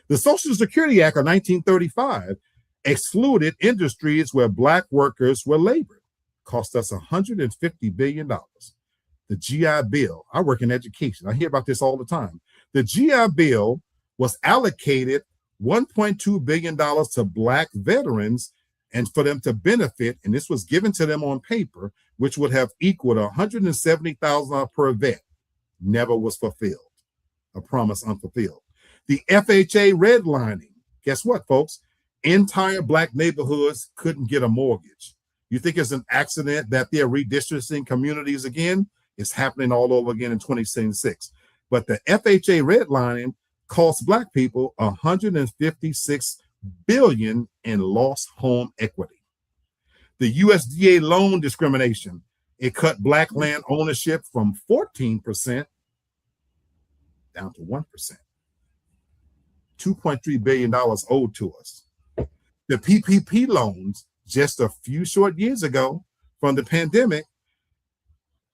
The Social Security Act of 1935 excluded industries where Black workers were labored. Cost us $150 billion. The GI Bill, I work in education. I hear about this all the time. The GI Bill was allocated $1.2 billion to Black veterans and for them to benefit, and this was given to them on paper, which would have equaled $170,000 per vet. Never was fulfilled. A promise unfulfilled. The FHA redlining. Guess what, folks? Entire Black neighborhoods couldn't get a mortgage. You think it's an accident that they're redistricting communities again? It's happening all over again in 2026. But the FHA redlining cost Black people $156 billion in lost home equity. The USDA loan discrimination, it cut Black land ownership from 14% down to 1%. $2.3 billion owed to us. The PPP loans, just a few short years ago from the pandemic,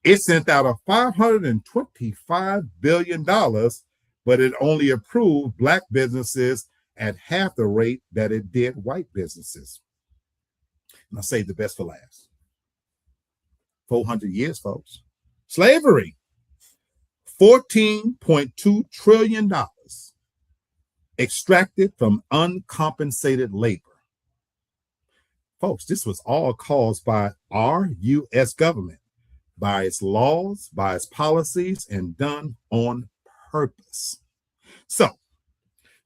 it sent out a $525 billion, but it only approved Black businesses at half the rate that it did white businesses. And I saved the best for last. 400 years, folks. Slavery, $14.2 trillion extracted from uncompensated labor. Folks, this was all caused by our U.S. government, by its laws, by its policies, and done on purpose. So,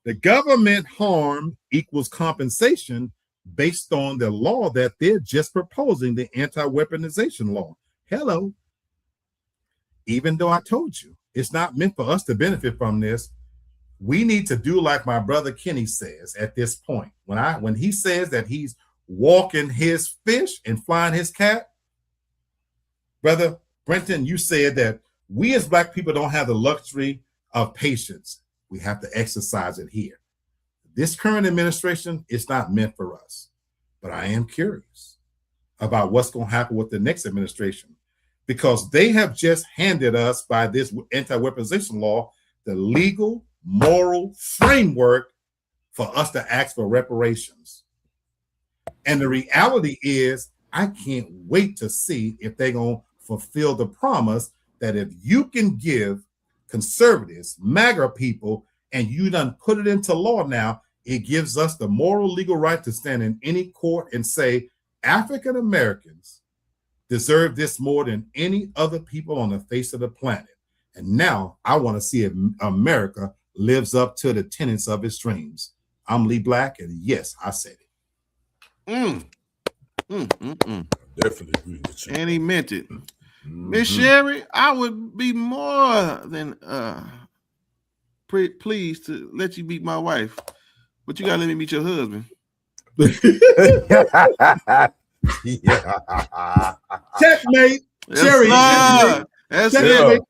the government harm equals compensation based on the law that they're just proposing, the anti-weaponization law. Hello. Even though I told you, it's not meant for us to benefit from this. We need to do like my brother Kenny says at this point. When he says that he's walking his fish and flying his cat, Brother Brenton, you said that we as Black people don't have the luxury of patience. We have to exercise it here. This current administration is not meant for us, but I am curious about what's going to happen with the next administration, because they have just handed us, by this anti-weaponization law, the legal, moral framework for us to ask for reparations. And the reality is, I can't wait to see if they're going to fulfill the promise that if you can give conservatives, MAGA people, and you done put it into law now, it gives us the moral legal right to stand in any court and say African Americans deserve this more than any other people on the face of the planet. And now I want to see if America lives up to the tenets of its dreams. I'm Lee Black, and yes, I said it. Definitely agree with you. And he meant it. Miss Sherry, I would be more than pleased to let you meet my wife, but you gotta let me meet your husband. Checkmate. Yes, Sherry. sir. That's Checkmate. it.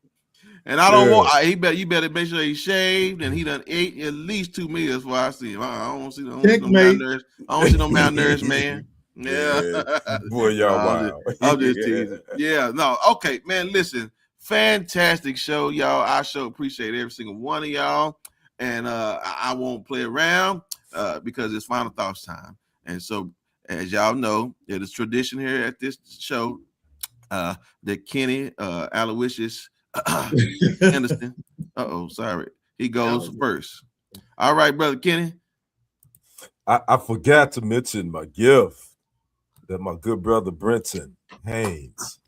And I don't want. You better make sure he's shaved and he done ate at least 2 meals before I see him. I don't want to see no malnourished. I don't see no malnourished man. Yeah. Boy, y'all wild. I'm just teasing. Yeah, no. Okay, man, listen. fantastic show, y'all. I sure appreciate every single one of y'all. And I won't play around because it's final thoughts time. And so, as y'all know, it is tradition here at this show that Kenny Aloysius Anderson. Sorry. He goes first. All right, brother Kenny. I forgot to mention my gift that my good brother Brenton Haynes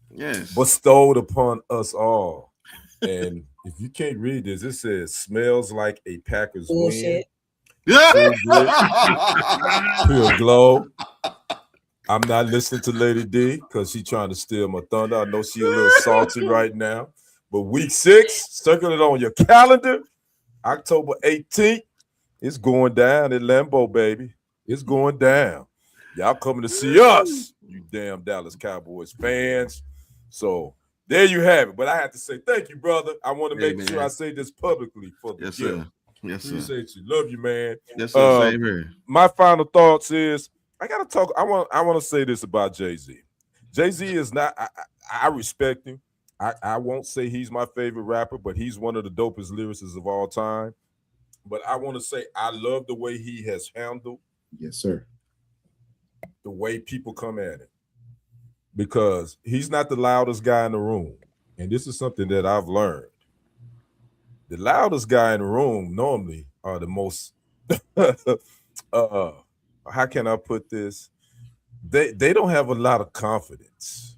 bestowed upon us all. And if you can't read this, it says smells like a Packers win. Pure glow. I'm not listening to Lady D because she's trying to steal my thunder. I know she's a little salty right now. But week 6, circle it on your calendar. October 18th, it's going down at Lambeau, baby. It's going down. Y'all coming to see us, you damn Dallas Cowboys fans. So there you have it. But I have to say thank you, brother. I want to make sure I say this publicly for the gift. Sir. Yes, sir. Appreciate you. Love you, man. Yes, sir. Same here. My final thoughts is I gotta talk. I want to say this about Jay-Z. Jay-Z is not. I respect him. I won't say he's my favorite rapper, but he's one of the dopest lyricists of all time. But I want to say I love the way he has handled. Yes, sir. The way people come at it, because he's not the loudest guy in the room, and this is something that I've learned. The loudest guy in the room normally are the most. How can I put this? They don't have a lot of confidence.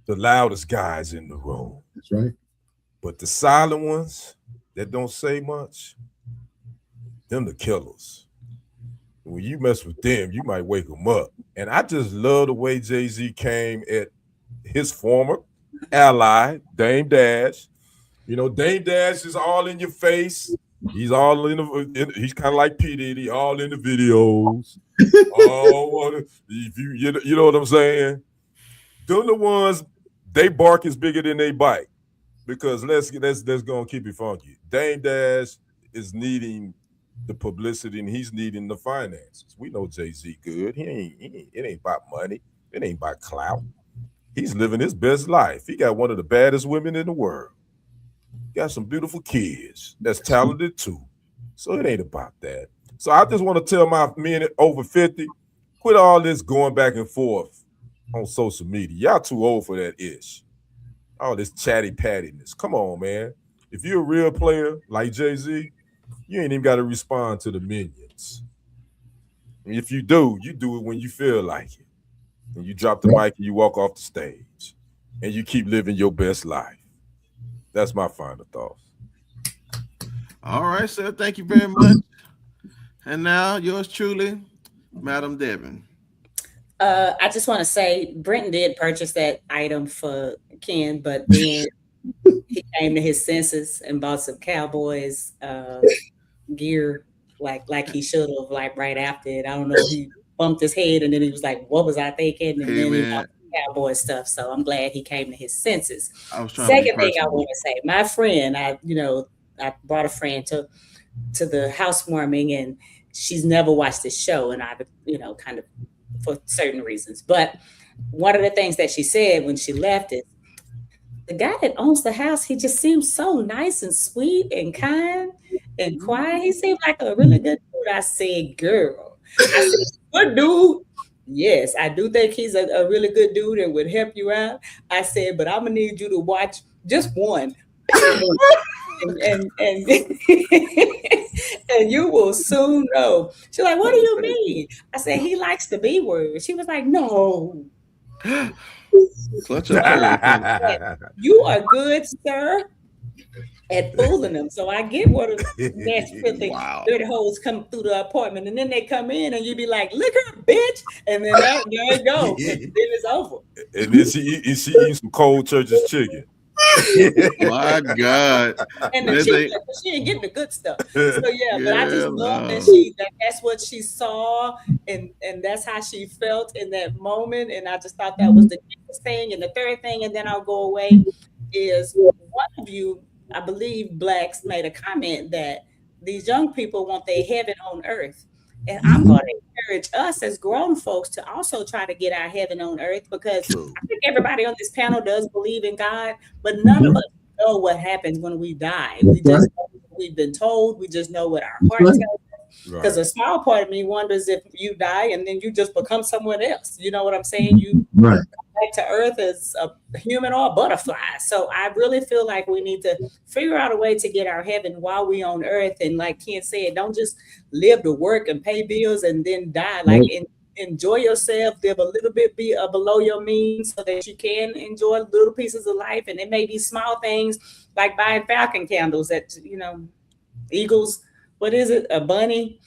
The loudest guys in the room. That's right. But the silent ones that don't say much, them the killers. When you mess with them, you might wake them up. And I just love the way Jay-Z came at his former ally, Dame Dash. You know, Dame Dash is all in your face. He's all he's kind of like P. Diddy, all in the videos. You know what I'm saying? Them the ones, they bark is bigger than they bite. Because let's go and keep it funky. Dame Dash is needing the publicity and he's needing the finances. We know Jay-Z good. It ain't about money. It ain't about clout. He's living his best life. He got one of the baddest women in the world. Got some beautiful kids that's talented too. So it ain't about that. So I just want to tell my men over 50, quit all this going back and forth on social media. Y'all too old for that ish. All this chatty pattiness. Come on, man. If you're a real player like Jay-Z, you ain't even got to respond to the minions. And if you do, you do it when you feel like it. And you drop the mic and you walk off the stage. And you keep living your best life. That's my final thoughts. All right, sir. Thank you very much. And now yours truly, Madam Devin. I just want to say Brenton did purchase that item for Ken, but then he came to his senses and bought some Cowboys gear like he should have, like right after it. I don't know, he bumped his head and then he was like, what was I thinking? And then he bought Cowboy stuff. So I'm glad he came to his senses. Second thing I want to say, my friend, I brought a friend to the housewarming and she's never watched this show, and I've kind of for certain reasons. But one of the things that she said when she left is, the guy that owns the house, he just seems so nice and sweet and kind and quiet. He seemed like a really good dude. I said, girl, good dude. Yes, I do think he's a really good dude and would help you out. I said, but I'm gonna need you to watch just one. and and you will soon know. She's like, what do you mean? I said, he likes the B word. She was like, no. Such a you are good, sir, at fooling them. So I get what nasty filthy dirty hoes come through the apartment, and then they come in and you be like, look her, bitch, and then there you go. And then it's over. And then she eats some cold church's chicken. My God. And the chicken, she ain't getting the good stuff. So but I just love that that's what she saw, and that's how she felt in that moment. And I just thought that was the next thing. And the third thing, and then I'll go away, is one of you, I believe Blacks, made a comment that these young people want their heaven on earth. And I'm going to encourage us as grown folks to also try to get our heaven on earth, because I think everybody on this panel does believe in God, but none of us know what happens when we die. We just know what we've been told. We just know what our heart tells us. Because a small part of me wonders if you die and then you just become someone else. You know what I'm saying? You come back to Earth as a human or a butterfly. So I really feel like we need to figure out a way to get our heaven while we on Earth. And like Ken said, don't just live to work and pay bills and then die. Like enjoy yourself, live a little bit below your means so that you can enjoy little pieces of life. And it may be small things like buying Falcon candles at, Eagles. What is it? A bunny?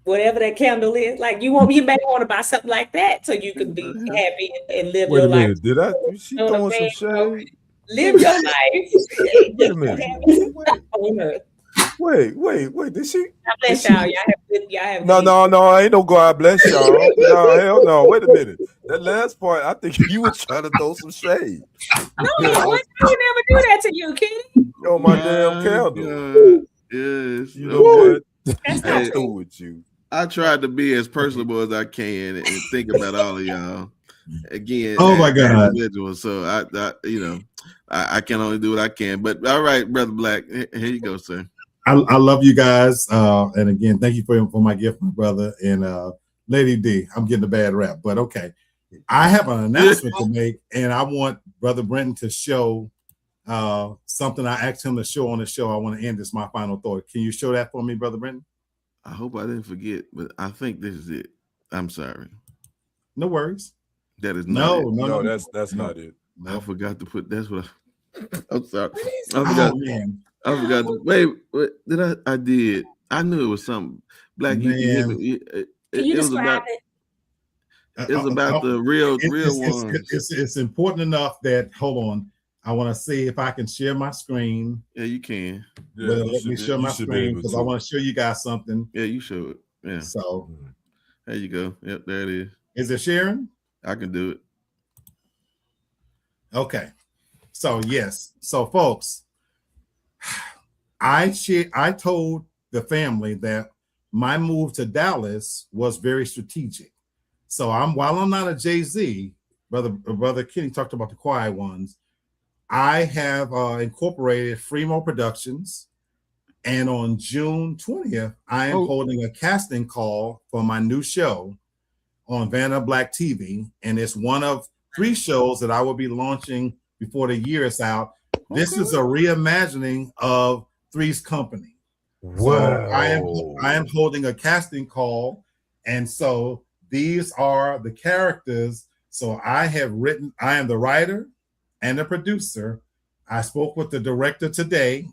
Whatever that candle is. Like you may want to buy something like that so you can be happy and live your life. Did she throwing some shade? Live your life. Wait a minute. Wait. Did she? God bless y'all. Y'all have No, ain't no God bless y'all. No, hell no. Wait a minute. That last part, I think you were trying to throw some shade. No, I would never do that to you, Kenny. Oh, my damn candle. Yes. You know what? That's I'm not through with you. I tried to be as personable as I can and think about all of y'all. Again, oh my God. So I can only do what I can. But all right, Brother Black, here you go, sir. I love you guys. And again, thank you for my gift, my brother. And Lady D, I'm getting a bad rap, but okay. I have an announcement to make, and I want Brother Brenton to show something I asked him to show on the show. I want to end this, my final thought. Can you show that for me, Brother Brenton? I hope I didn't forget, but I think this is it. I'm sorry. No worries. That is not it. No, that's not it. I forgot to put. That's what. I'm sorry. I forgot. Wait. Did I did. I knew it was something. Black. Can you describe it? It's about the real ones. It's important enough that, hold on, I want to see if I can share my screen. Yeah, you can. Yeah, let me share my screen because I want to show you guys something. Yeah, you show it. Yeah. So there you go. Yep, there it is. Is it sharing? I can do it. Okay. So yes. So folks, I told the family that my move to Dallas was very strategic. So while I'm not a Jay-Z, brother Kenny talked about the quiet ones. I have incorporated Fremo Productions, and on June 20th, I am holding a casting call for my new show on Vanna Black TV, and it's one of 3 shows that I will be launching before the year is out. This is a reimagining of Three's Company. Wow! So I am holding a casting call, and so these are the characters. So I am the writer and the producer. I spoke with the director today,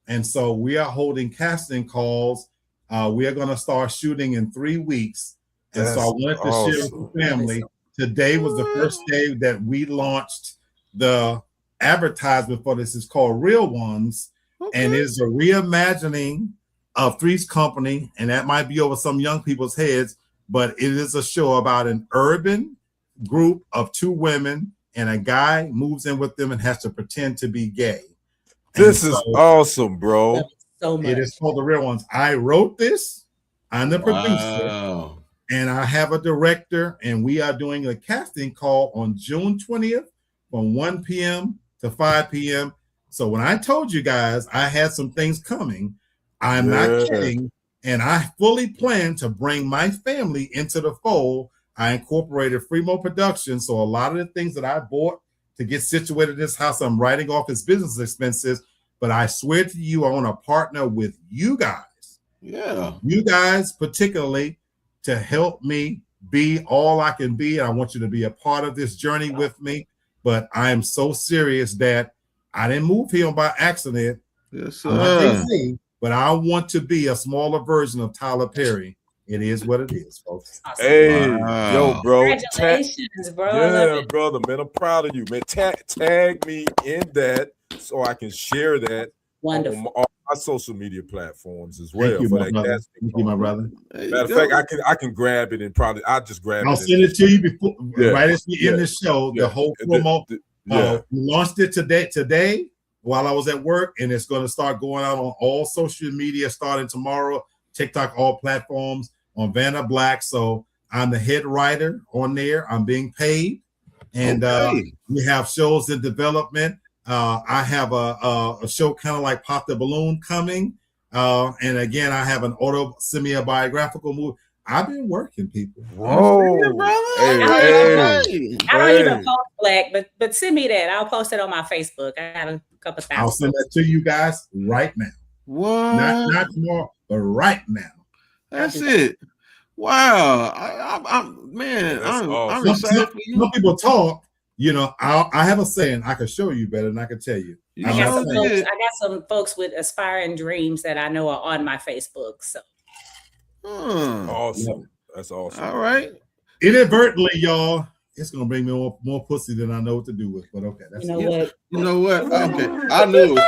and so we are holding casting calls. We are going to start shooting in 3 weeks, and so I wanted to share with the family. Today was the first day that we launched the advertisement for this. It's called Real Ones, and it's a reimagining of Three's Company, and that might be over some young people's heads, but it is a show about an urban group of 2 women, and a guy moves in with them and has to pretend to be gay. This is awesome, bro. So much. It is called The Real Ones. I wrote this. I'm the producer, and I have a director, and we are doing a casting call on June 20th from 1 p.m. to 5 p.m. So when I told you guys I had some things coming, I'm not kidding, and I fully plan to bring my family into the fold. I incorporated Fremo Productions, so a lot of the things that I bought to get situated in this house, I'm writing off as business expenses, but I swear to you, I want to partner with you guys. Yeah. You guys particularly to help me be all I can be, and I want you to be a part of this journey with me, but I am so serious that I didn't move here by accident. Yes, sir. But I want to be a smaller version of Tyler Perry. It is what it is, folks. Awesome. Hey, wow. Yo, bro. Congratulations, bro. Yeah, brother, man. I'm proud of you, man. Tag me in that so I can share that Wonderful. on all my social media platforms as well. Thank you, my brother. Matter of fact, I can grab it and I'll just grab it. I'll send it to you before, right as we end the show. The whole promo. We launched it today while I was at work, and it's going to start going out on all social media starting tomorrow. TikTok, all platforms, on Vanna Black. So I'm the head writer on there. I'm being paid, and we have shows in development. I have a show kind of like Pop the Balloon coming. And again, I have an semi-biographical movie. I've been working, people. Whoa, I don't even post Black, but send me that. I'll post it on my Facebook. I have a couple thousand. I'll send that to you guys right now. What? Not tomorrow, but right now. That's it. Wow. I'm excited for you. Some people talk. You know, I have a saying. I can show you better than I can tell you. I got some folks with aspiring dreams that I know are on my Facebook. So awesome. That's awesome. All right. Inadvertently, y'all, it's gonna bring me more pussy than I know what to do with. But okay, that's You know what? Okay, I knew it.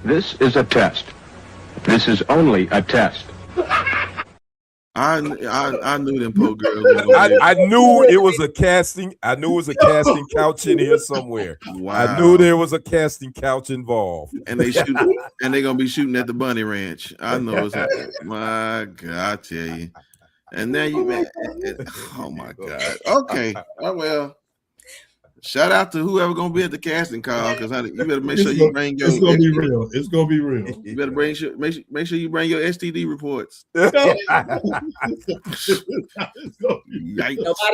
This is a test. This is only a test. I knew them poor girls. I knew it was a casting. I knew it was a casting couch in here somewhere. Wow. I knew there was a casting couch involved. And they're gonna be shooting at the Bunny Ranch. I know it's my God, I tell you. And now you man, oh my God. Okay. Oh, well. Shout out to whoever gonna be at the casting call, because you better make sure you bring your. It's gonna be real. It's gonna be real. You better make sure you bring your STD reports. Nobody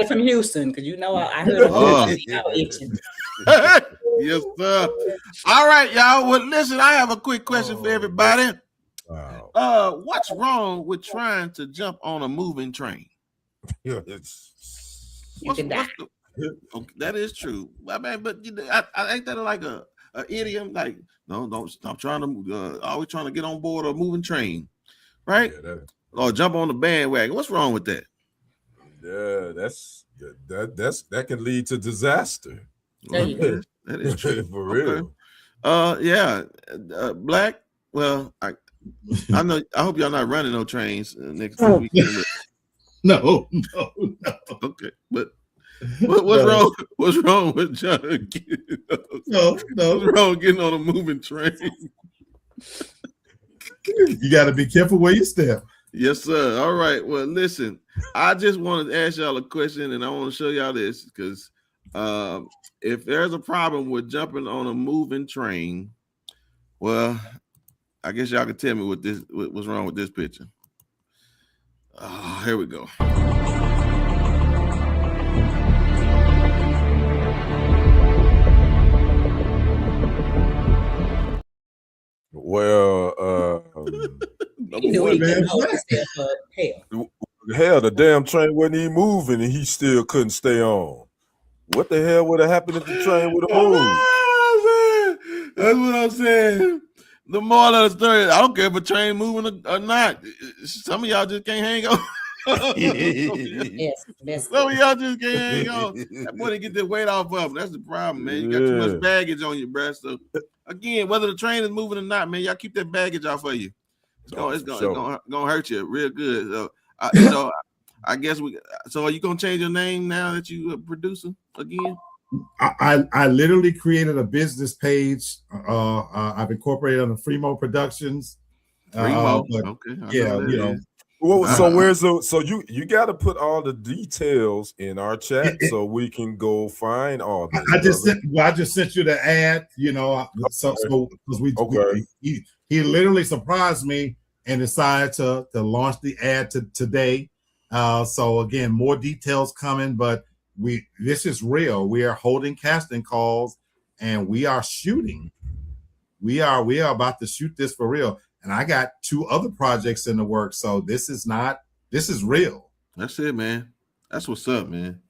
from Houston, because you know I heard itching. Yes, sir. All right, y'all. Well, listen, I have a quick question for everybody. Wow. What's wrong with trying to jump on a moving train? You can die. Okay, that is true. I mean, but I ain't that like a idiom? Like, no, don't stop trying to always trying to get on board a moving train, right? Yeah, or jump on the bandwagon. What's wrong with that? Yeah, that can lead to disaster. That is true. For real. Yeah, Black. Well, I know. I hope y'all not running no trains next weekend. No. Okay, but. What's wrong? What's wrong with John? No. What's wrong with getting on a moving train? You got to be careful where you step. Yes, sir. All right. Well, listen, I just wanted to ask y'all a question, and I want to show y'all this because if there's a problem with jumping on a moving train, well, I guess y'all can tell me what's wrong with this picture. Oh, here we go. Well, hell, the damn train wasn't even moving, and he still couldn't stay on. What the hell would have happened if the train would have moved? That's what I'm saying. The moral of the story, I don't care if a train moving or not. Some of y'all just can't hang on. Yes, some of y'all just can't hang on. That boy didn't get the weight off of him. That's the problem, man. You got too much baggage on your breast. So again, whether the train is moving or not, man, y'all keep that baggage off of you. It's gonna hurt you real good. So I guess so are you gonna change your name now that you a producer again? I literally created a business page. I've incorporated on the Fremo Productions. Fremo, okay. Yeah, you know. Well, so you got to put all the details in our chat so we can go find all this. I just sent you the ad, you know. So because he literally surprised me and decided to launch the ad today. So again, more details coming, but this is real. We are holding casting calls and we are shooting. We are about to shoot this for real. And I got 2 other projects in the works. So this is real. That's it, man. That's what's up, man.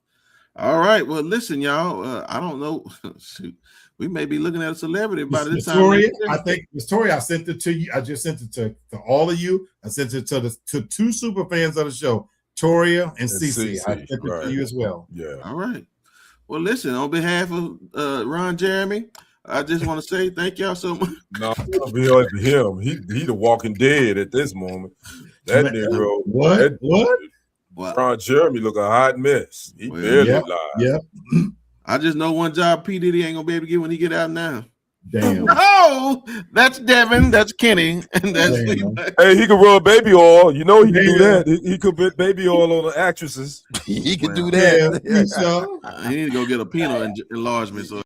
All right. Well, listen, y'all. I don't know. Shoot. We may be looking at a celebrity by this time. I think, Victoria, I sent it to you. I just sent it to all of you. I sent it to 2 super fans of the show, Toria and Cece. I sent it to you as well. Yeah. All right. Well, listen, on behalf of Ron Jeremy, I just want to say thank y'all so much. No, be him. He the Walking Dead at this moment. That Negro. What? Ron Jeremy look a hot mess. He barely lied. Yeah. I just know one job P. Diddy ain't gonna be able to get when he get out now. Damn. No, that's Devin, that's Kenny, and that's hey, he can rub baby oil. You know he can do that. He could put baby oil on the actresses. He can do that. He need to go get a penal enlargement. So